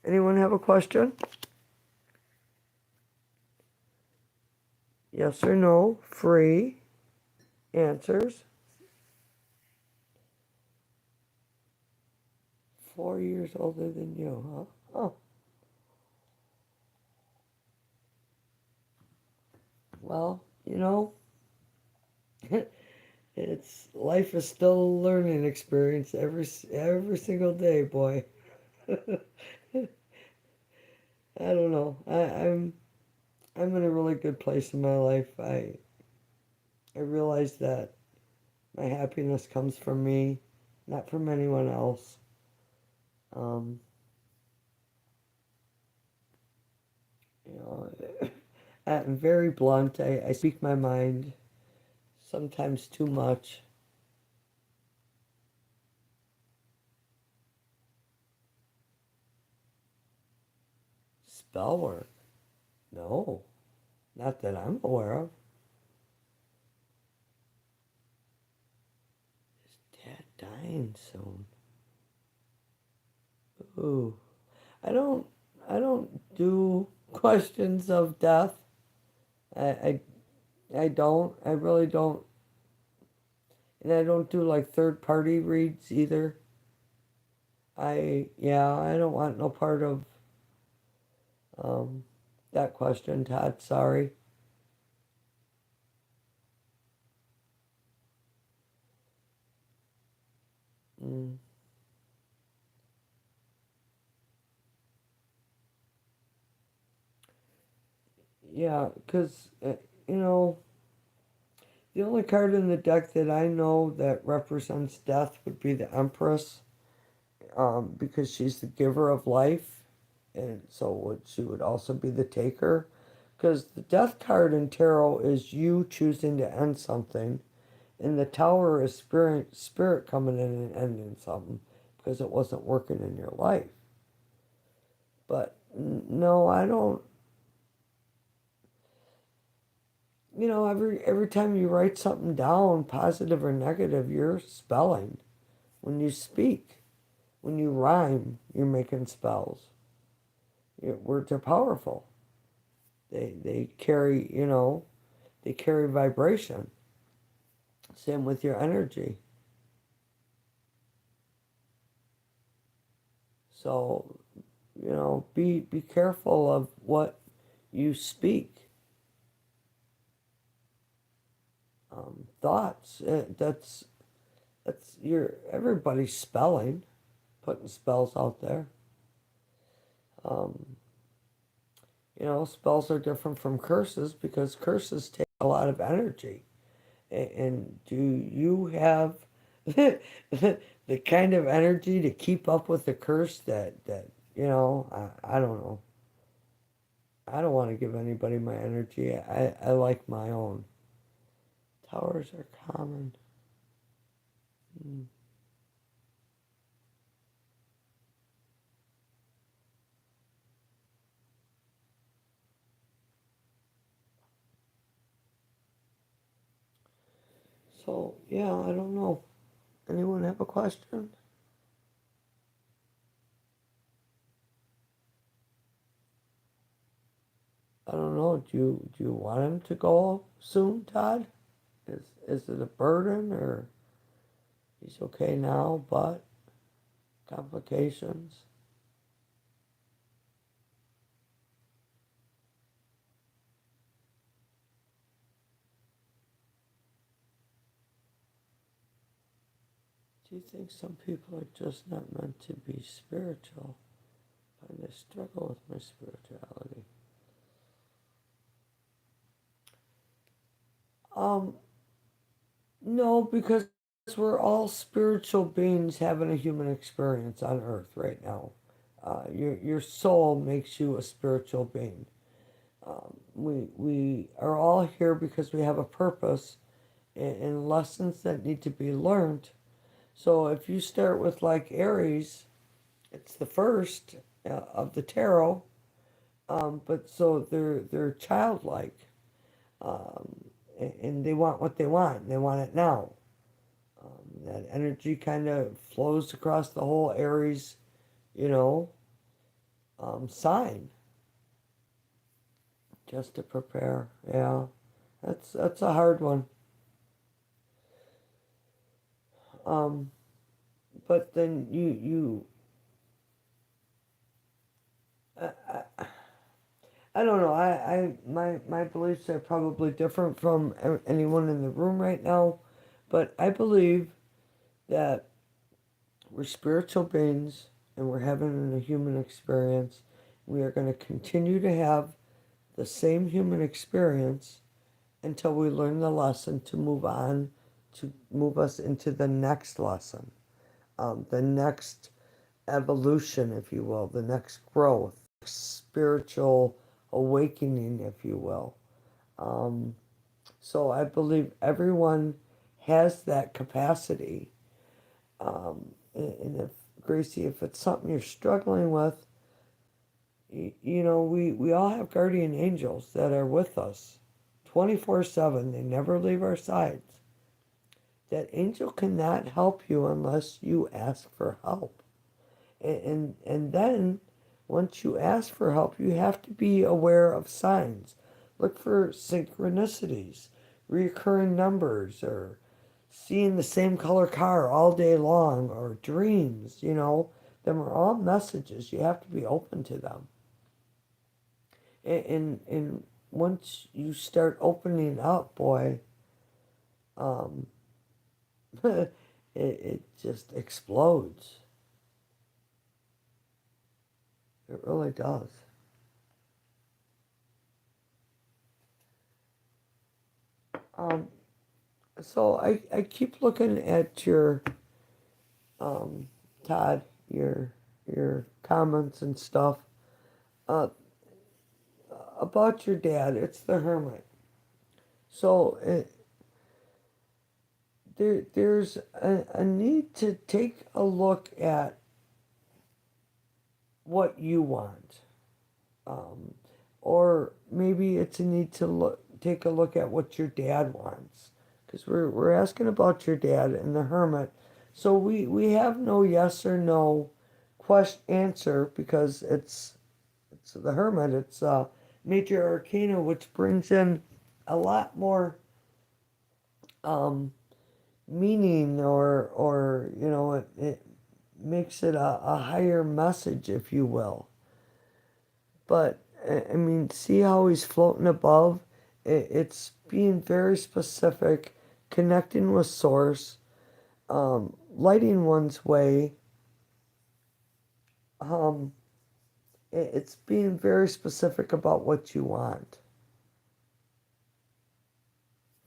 Anyone have a question? Yes or no? Free answers. 4 years older than you, huh? Oh. Well, it's life is still a learning experience every single day, boy. I don't know. I'm in a really good place in my life. I realize that my happiness comes from me, not from anyone else. Um, I'm very blunt. I speak my mind, sometimes too much. Spell work? No, not that I'm aware of. Is Dad dying soon? Ooh, I don't. I don't do questions of death. I, I don't. I really don't. And I don't do like third party reads either. I don't want no part of um, that question, Todd. Sorry. Mm. Yeah, because, you know, the only card in the deck that I know that represents death would be the Empress, because she's the giver of life, and so she would also be the taker. Because the death card in tarot is you choosing to end something, and the Tower is spirit coming in and ending something because it wasn't working in your life. But no, I don't. You know, every time you write something down, positive or negative, you're spelling. When you speak, when you rhyme, you're making spells. Words are powerful. They carry, they carry vibration. Same with your energy. So, be careful of what you speak. Thoughts. That's your everybody's spelling, putting spells out there. Um, spells are different from curses because curses take a lot of energy. And do you have the kind of energy to keep up with the curse that I don't know. I don't want to give anybody my energy. I like my own. Towers are common. Mm. So, yeah, I don't know. Anyone have a question? I don't know. Do you want him to go soon, Todd? Is it a burden or he's okay now, but complications? Do you think some people are just not meant to be spiritual? And I struggle with my spirituality. Um, no, because we're all spiritual beings having a human experience on Earth right now. Your soul makes you a spiritual being. We are all here because we have a purpose and lessons that need to be learned. So if you start with like Aries, it's the first of the tarot, but so they're childlike, um, and they want what they want. They want it now. That energy kind of flows across the whole Aries, you know, sign just to prepare. Yeah, that's a hard one. Um, but then I, I don't know. My beliefs are probably different from anyone in the room right now, but I believe that we're spiritual beings and we're having a human experience. We are going to continue to have the same human experience until we learn the lesson to move on, to move us into the next lesson, the next evolution, if you will, the next growth, spiritual awakening, if you will. Um, so I believe everyone has that capacity. And if, Gracie, if it's something you're struggling with, we all have guardian angels that are with us 24/7. They never leave our sides. That angel cannot help you unless you ask for help. And then once you ask for help, you have to be aware of signs. Look for synchronicities, recurring numbers, or seeing the same color car all day long, or dreams, Them are all messages. You have to be open to them. And once you start opening up, boy, um, it just explodes. It really does. Um, so I keep looking at your um, Todd, your comments and stuff uh, about your dad. It's the Hermit. So there's a need to take a look at what you want, um, or maybe it's a need to take a look at what your dad wants, because we're asking about your dad and the Hermit. So we have no yes or no question answer because it's the Hermit. It's major arcana, which brings in a lot more um, meaning, or it makes it a higher message, if you will. But I mean, see how he's floating above? It's being very specific, connecting with source, lighting one's way. Um, it's being very specific about what you want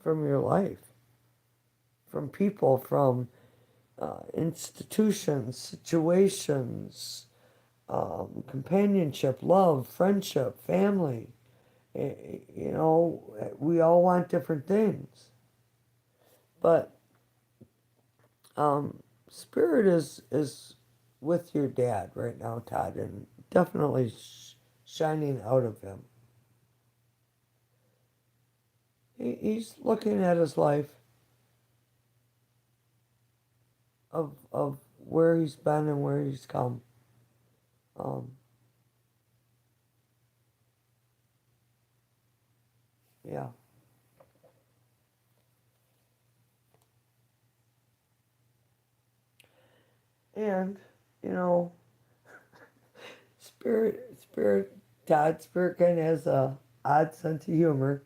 from your life, from people, from institutions, situations, companionship, love, friendship, family. You know, we all want different things. But spirit is with your dad right now, Todd, and definitely shining out of him. He's looking at his life of where he's been and where he's come. Um, yeah. And, you know, Todd, Spirit kind of has a odd sense of humor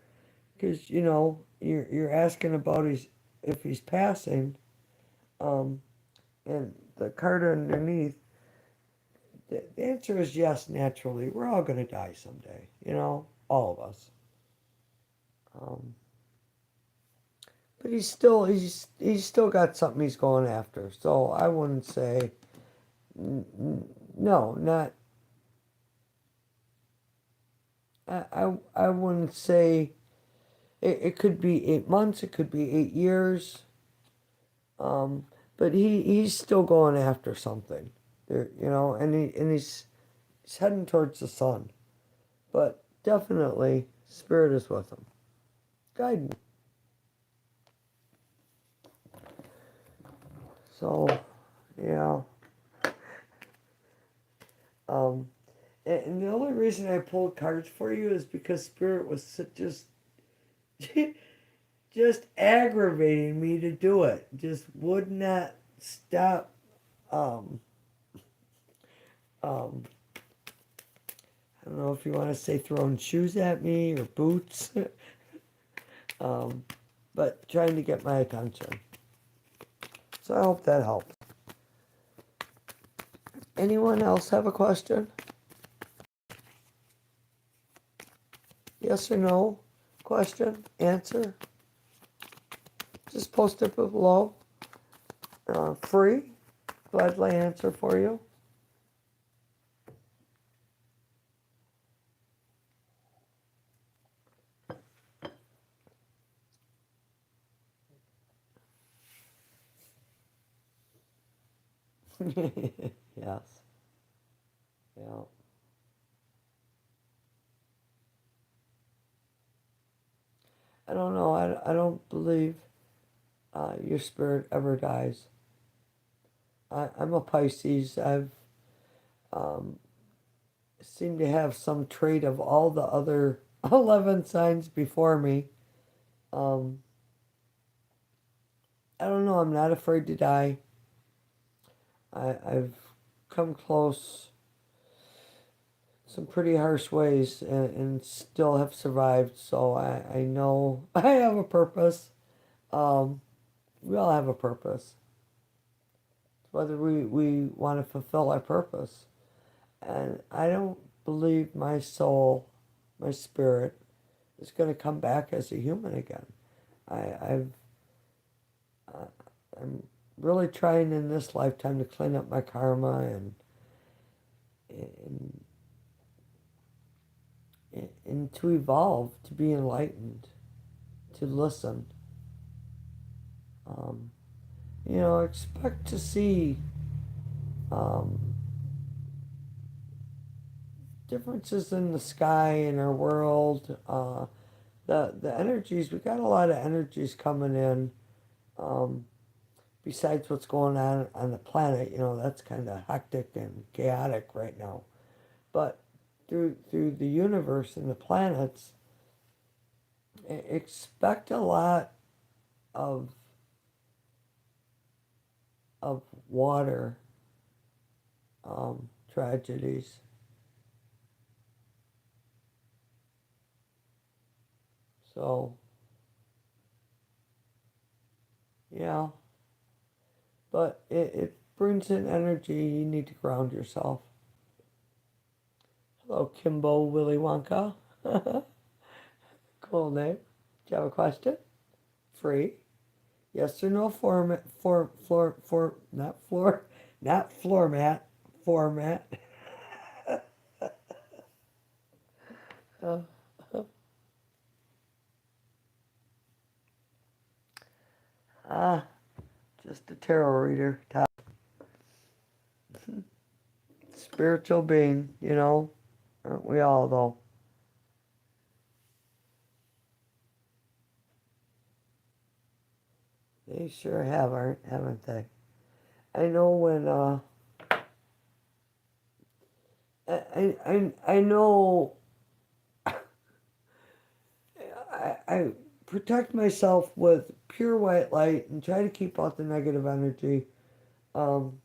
because, you're asking about if he's passing, um, and the card underneath, the answer is yes, naturally. We're all going to die someday, all of us. Um, but he's still got something he's going after. So I wouldn't say no, not I wouldn't say it could be 8 months, it could be 8 years, um, but he's still going after something, there, and he's heading towards the sun, but definitely spirit is with him, guiding. So yeah, um, and the only reason I pulled cards for you is because spirit was just just aggravating me to do it. Just would not stop. Um, um, I don't know if you want to say throwing shoes at me or boots, um, but trying to get my attention. So I hope that helps. Anyone else have a question? Yes or no? Question? Answer? Just post it below. Free. Gladly answer for you. Yes. Yeah. I don't know. I don't believe your spirit ever dies. I'm a Pisces. I've um, seem to have some trait of all the other 11 signs before me. Um, I don't know. I'm not afraid to die. I've come close some pretty harsh ways and still have survived. So I know I have a purpose. Um, we all have a purpose. Whether we want to fulfill our purpose. And I don't believe my soul, my spirit, is going to come back as a human again. I've uh, I'm really trying in this lifetime to clean up my karma and and to evolve, to be enlightened, to listen. Um, expect to see um, differences in the sky in our world. The energies, we got a lot of energies coming in. Um, Besides what's going on the planet, that's kind of hectic and chaotic right now. But through the universe and the planets, expect a lot of of water tragedies. So yeah, but it brings in energy. You need to ground yourself. Hello, Kimbo Willy Wonka. Cool name. Do you have a question? Free. Yes or no format for not floor not floor mat format. Uh, ah, just a tarot reader. Spiritual being, aren't we all though? They sure have, haven't they? I know when I know I protect myself with pure white light and try to keep out the negative energy. Um,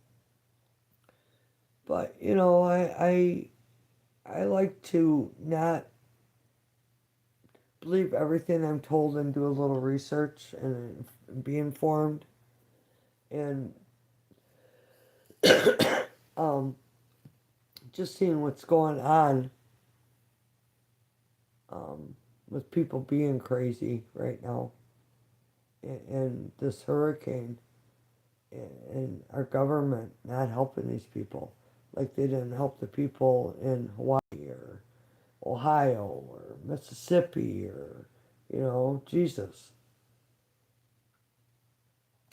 but I like to not believe everything I'm told and do a little research and be informed and um, just seeing what's going on um, with people being crazy right now and this hurricane and our government not helping these people like they didn't help the people in Hawaii or Ohio or Mississippi or Jesus.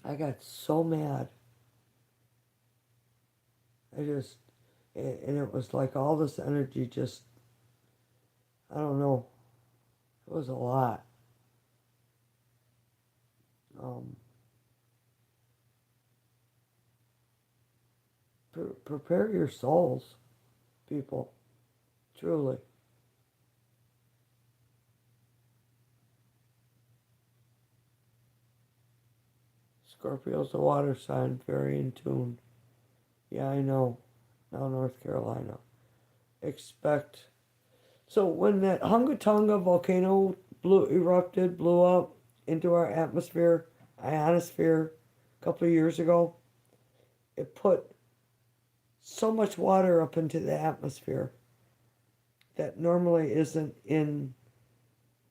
I got so mad. I just and it was like all this energy just I don't know. It was a lot. Um, Prepare your souls, people. Truly. Scorpio's a water sign, very in tune. Yeah, I know. Now North Carolina. Expect. So when that Hunga Tonga volcano blew up into our atmosphere, ionosphere, a couple of years ago, it put so much water up into the atmosphere that normally isn't in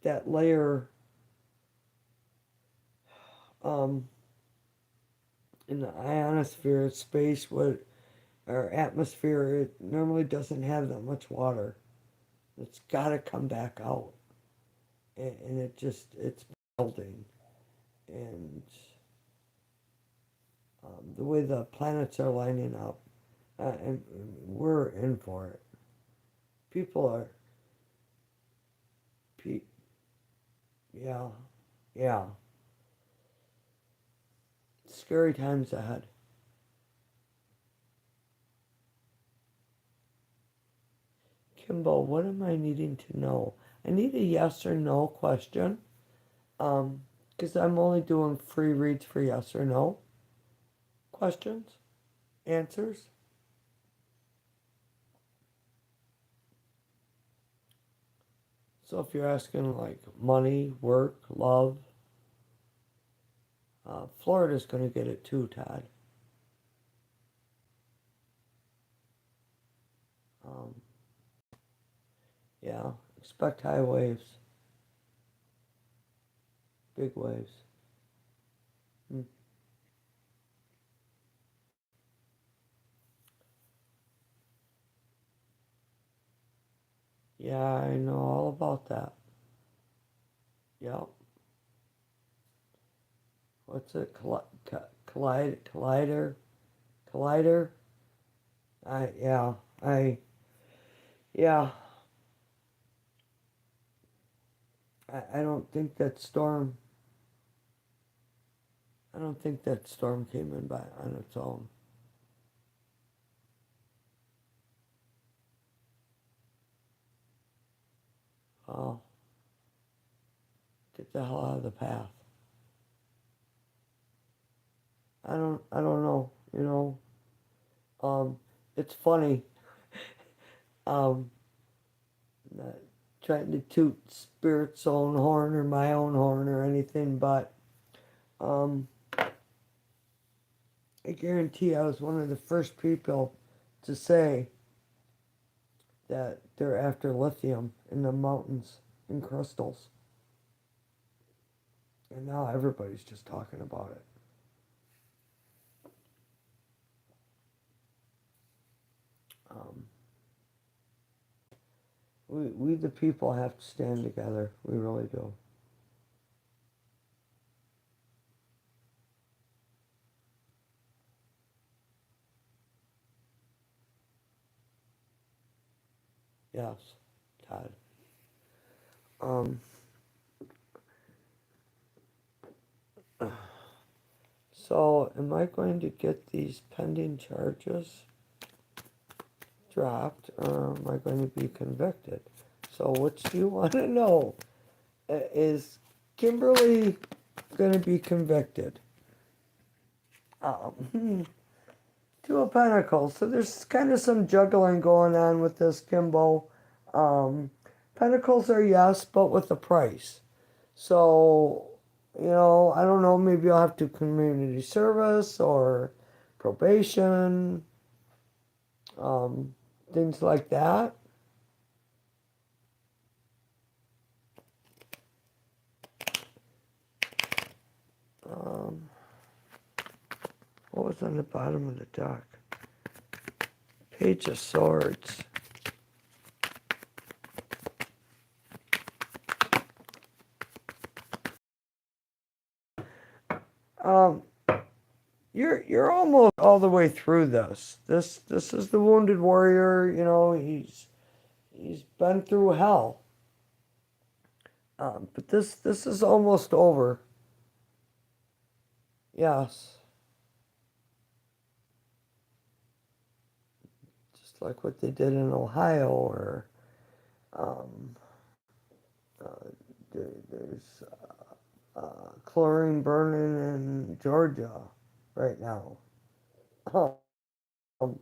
that layer um, in the ionosphere space, what our atmosphere, it normally doesn't have that much water. It's got to come back out, and it's building, and the way the planets are lining up, and we're in for it. People are, pe- yeah, yeah, scary times ahead. Kimbo, what am I needing to know? I need a yes or no question. Because I'm only doing free reads for yes or no questions, answers. So if you're asking like money, work, love, Florida's going to get it too, Todd. Um, yeah, expect high waves. Big waves. Hmm. Yeah, I know all about that. Yep. What's it? Collider? Collider? I, yeah, I, yeah. I don't think that storm, I don't think that storm came in by on its own. Oh, get the hell out of the path. I don't know, you know. Um, it's funny. Um, not trying to toot spirit's own horn or my own horn or anything, but um, I guarantee I was one of the first people to say that they're after lithium in the mountains in crystals. And now everybody's just talking about it. Um, we the people have to stand together. We really do. Yes, Todd. Um, so am I going to get these pending charges dropped, or am I going to be convicted? So which do you want to know? Is Kimberly going to be convicted? Hmm. Two of Pentacles. So there's kind of some juggling going on with this, Kimbo. Um, Pentacles are yes, but with a price. So, you know, I don't know, maybe I'll have to community service or probation, um, things like that. Um, what was on the bottom of the deck? Page of Swords. Um, you're almost all the way through this. This is the wounded warrior. You know, he's been through hell. But this is almost over. Yes, just like what they did in Ohio, or um, uh, there's chlorine burning in Georgia right now. Um,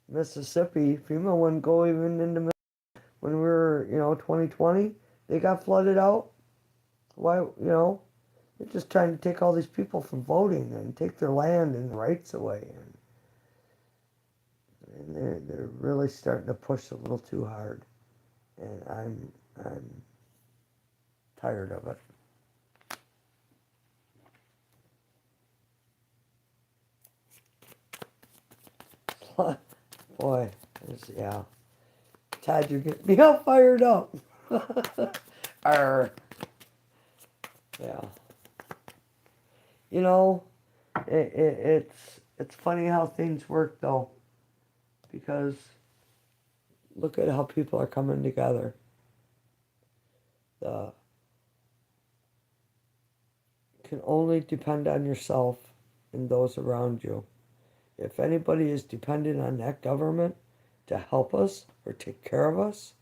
Mississippi, FEMA wouldn't go even into when we were, 2020. They got flooded out. Why, they're just trying to take all these people from voting and take their land and rights away, and they're really starting to push a little too hard, and I'm tired of it. Boy, yeah. Todd, you're getting me all fired up. Arr. Yeah. You know, it's funny how things work though, because look at how people are coming together. The can only depend on yourself and those around you. If anybody is dependent on that government to help us or take care of us,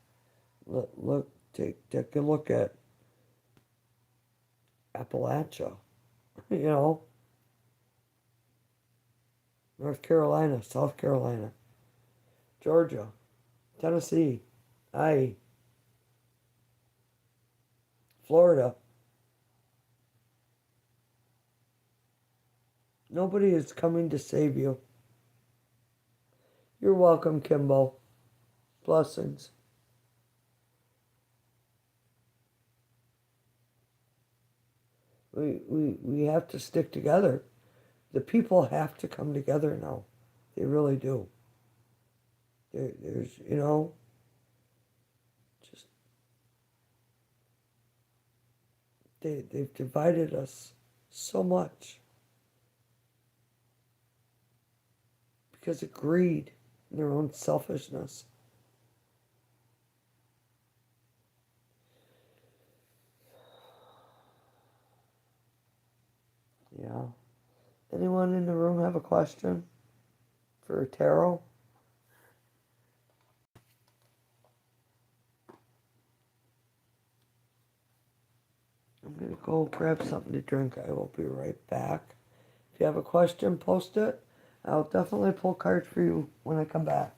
take a look at Appalachia, you know, North Carolina, South Carolina, Georgia, Tennessee, I, Florida. Nobody is coming to save you. You're welcome, Kimbo. Blessings. we have to stick together. The people have to come together now. They really do. There's, just they've divided us so much because of greed and their own selfishness. Yeah. Anyone in the room have a question for tarot? I'm going to go grab something to drink. I will be right back. If you have a question, post it. I'll definitely pull cards for you when I come back.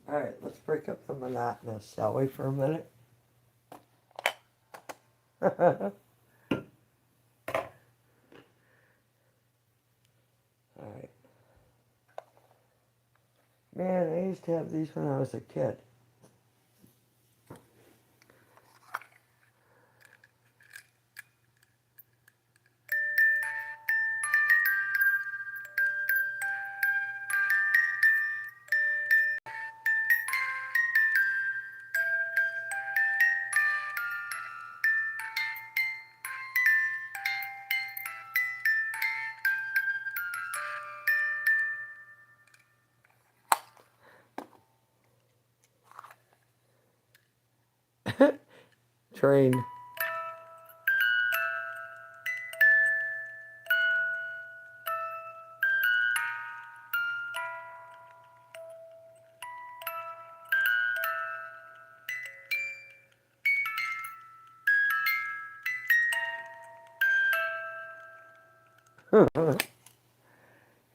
All right, let's break up the monotonous, shall we, for a minute? All right. Man, I used to have these when I was a kid. Train.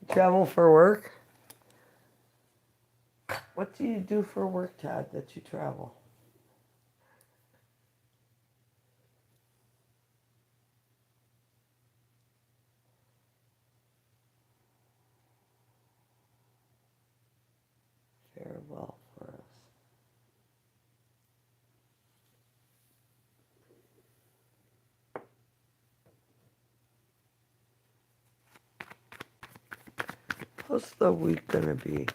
Travel for work? What do you do for work, Todd, that you travel? Farewell for us. How's the week gonna be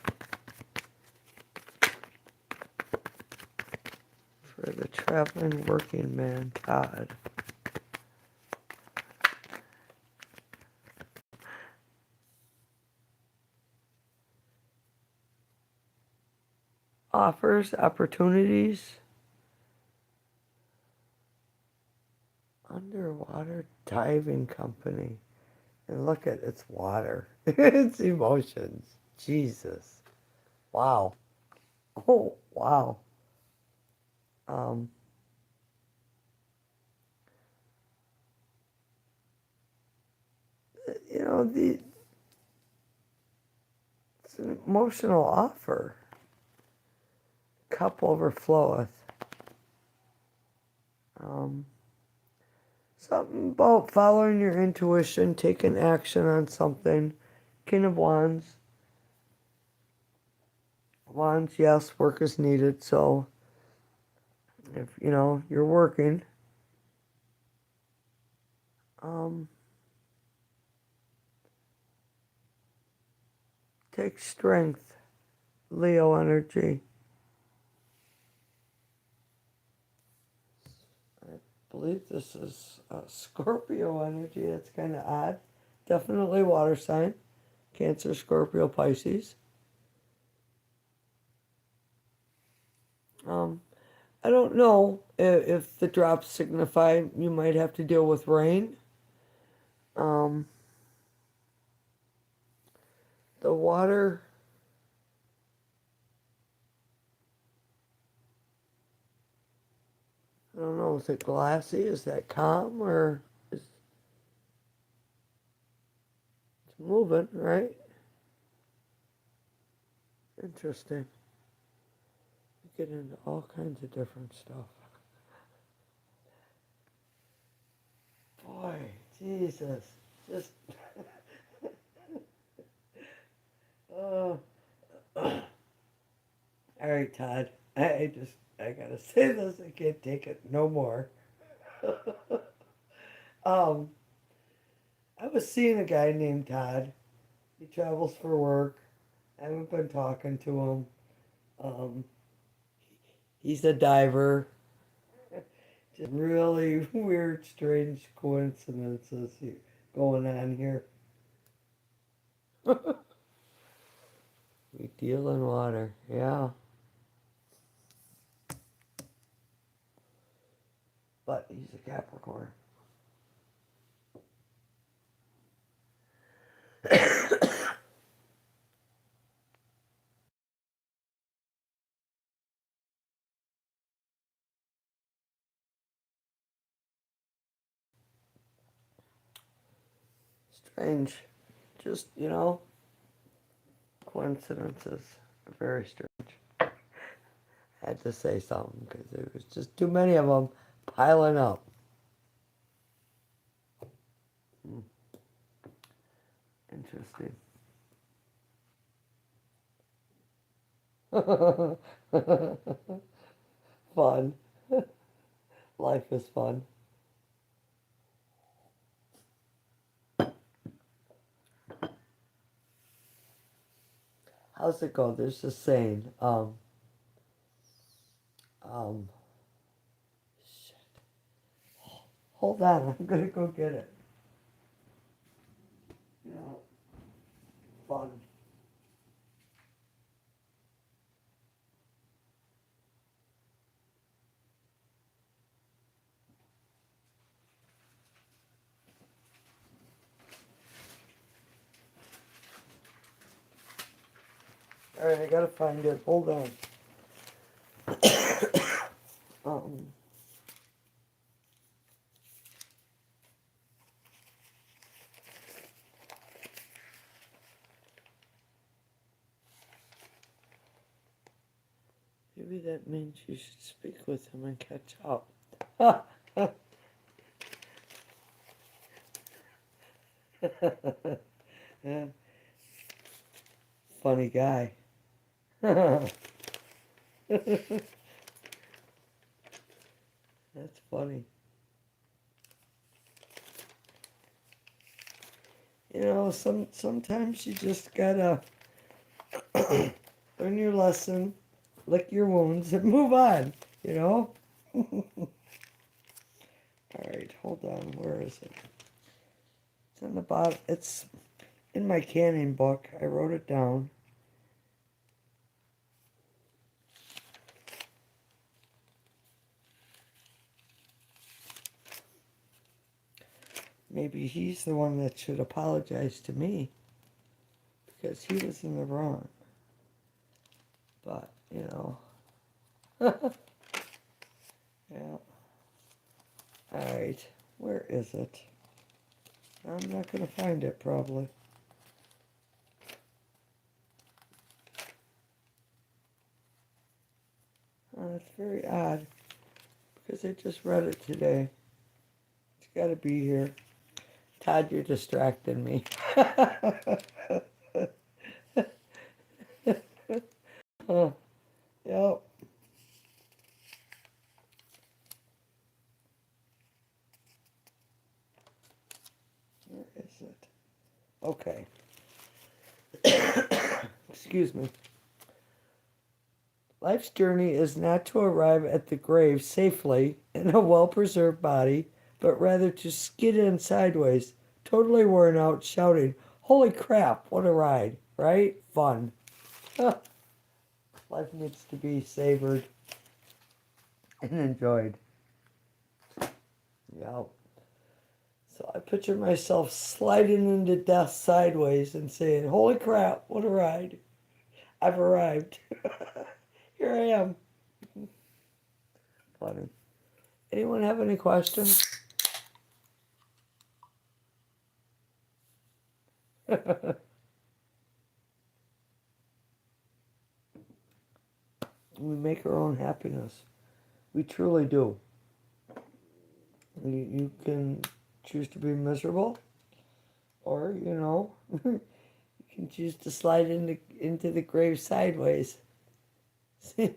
for the traveling working man, Todd? Offers, opportunities, underwater diving company. And look at it's water. It's emotions. Jesus. Wow. Oh, wow. Um, the it's an emotional offer. Cup overfloweth. Um, Something about following your intuition, taking action on something. King of Wands. Wands, yes, work is needed. So if you're working, um, take strength. Leo energy. I believe this is Scorpio energy. That's kind of odd. Definitely water sign. Cancer, Scorpio, Pisces. I don't know if the drops signify you might have to deal with rain. Um, the water, I don't know, is it glassy? Is that calm or is it's moving, right? Interesting. You get into all kinds of different stuff. Boy, Jesus. Just, oh. All right, Todd. I gotta say this. I can't take it no more. um, I was seeing a guy named Todd. He travels for work. I haven't been talking to him. Um, he's a diver. Just really weird, strange coincidences going on here. We deal in water, yeah. But he's a Capricorn. Strange. Just, coincidences. Very strange. I had to say something because there was just too many of them piling up. Hmm. Interesting. Fun. Life is fun. How's it go? There's a saying. Um, shit. Hold on, I'm gonna go get it. You know, fun. All right, I gotta find it. Hold on. Um, maybe that means you should speak with him and catch up. Yeah, funny guy. That's funny. Sometimes you just gotta learn your lesson, lick your wounds, and move on. You know. All right, hold on. Where is it? It's in the bottom. It's in my canning book. I wrote it down. Maybe he's the one that should apologize to me because he was in the wrong. But, yeah. All right. Where is it? I'm not going to find it, probably. It's very odd because I just read it today. It's got to be here. Todd, you're distracting me. Huh. Yep. Where is it? Okay. Excuse me. Life's journey is not to arrive at the grave safely in a well preserved body, but rather to skid in sideways, totally worn out, shouting, "Holy crap, what a ride!" Right? Fun. Life needs to be savored. and enjoyed. Yeah. So I picture myself sliding into death sideways and saying, "Holy crap, what a ride. I've arrived." Here I am. Funny. Anyone have any questions? We make our own happiness. We truly do. You can choose to be miserable, or, you can choose to slide into the grave sideways. Yeah.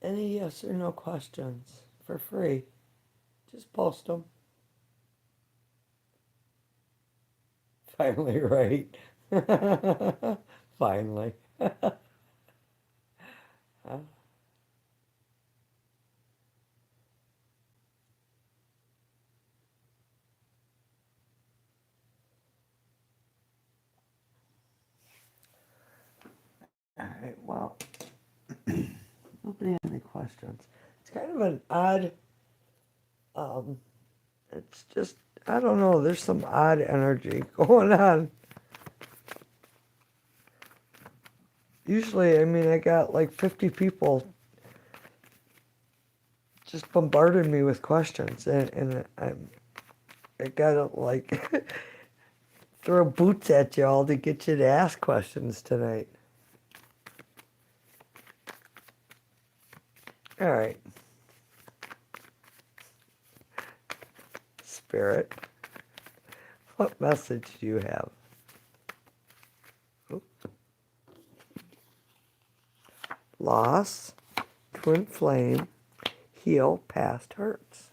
Any yes or no questions for free? Just post them. Finally, right? Finally. All right, well, nobody has any questions. It's kind of an odd, um, it's just, I don't know, there's some odd energy going on. Usually, I mean, I got like 50 people just bombarded me with questions, and I gotta like throw boots at y'all to get you to ask questions tonight. All right. Spirit, what message do you have? Loss, twin flame, heal past hurts.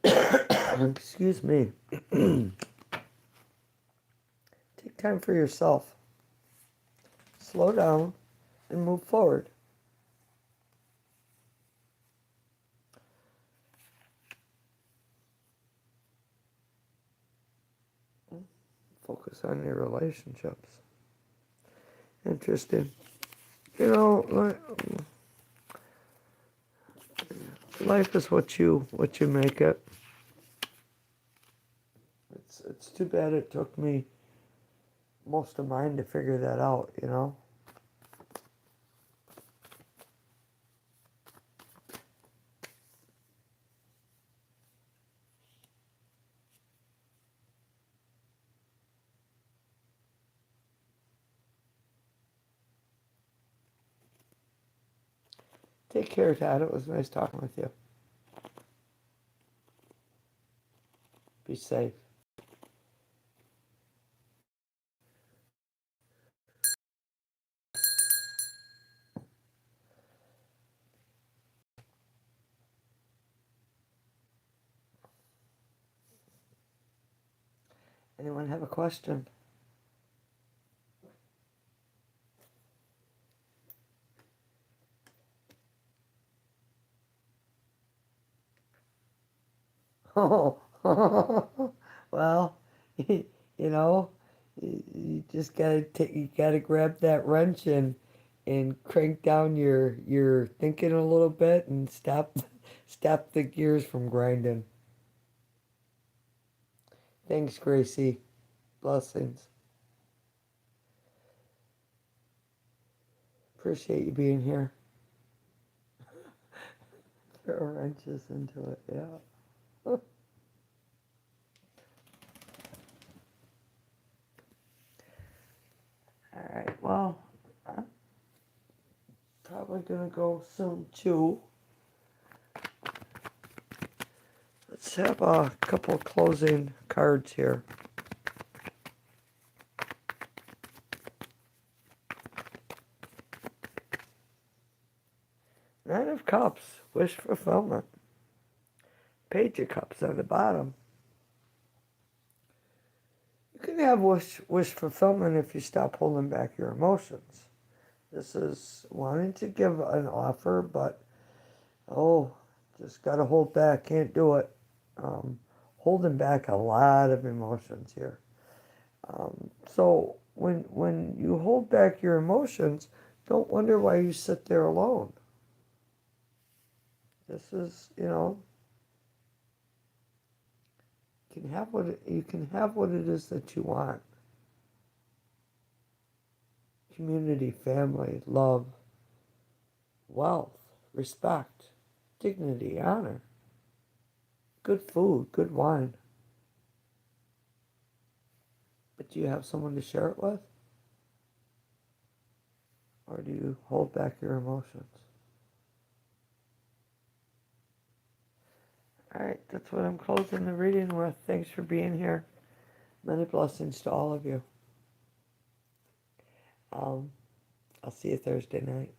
Excuse me. Take time for yourself. Slow down and move forward. Focus on your relationships. Interesting. Life is what you make it. It's too bad it took me most of mine to figure that out. Take care, Todd. It was nice talking with you. Be safe. Anyone have a question? Oh, well, you know, you just you gotta grab that wrench and crank down your thinking a little bit and stop the gears from grinding. Thanks, Gracie. Blessings. Appreciate you being here. Throw wrenches into it, yeah. All right, well, I'm probably gonna go soon too. Let's have a couple closing cards here. Nine of Cups, wish fulfillment. Page of Cups on the bottom. You can have wish fulfillment if you stop holding back your emotions. This is wanting to give an offer, but oh, just got to hold back. Can't do it. Holding back a lot of emotions here. So when you hold back your emotions, don't wonder why you sit there alone. This is, you can have what it is that you want. Community, family, love, wealth, respect, dignity, honor, good food, good wine. But do you have someone to share it with? Or do you hold back your emotions? All right, that's what I'm closing the reading with. Thanks for being here. Many blessings to all of you. I'll see you Thursday night.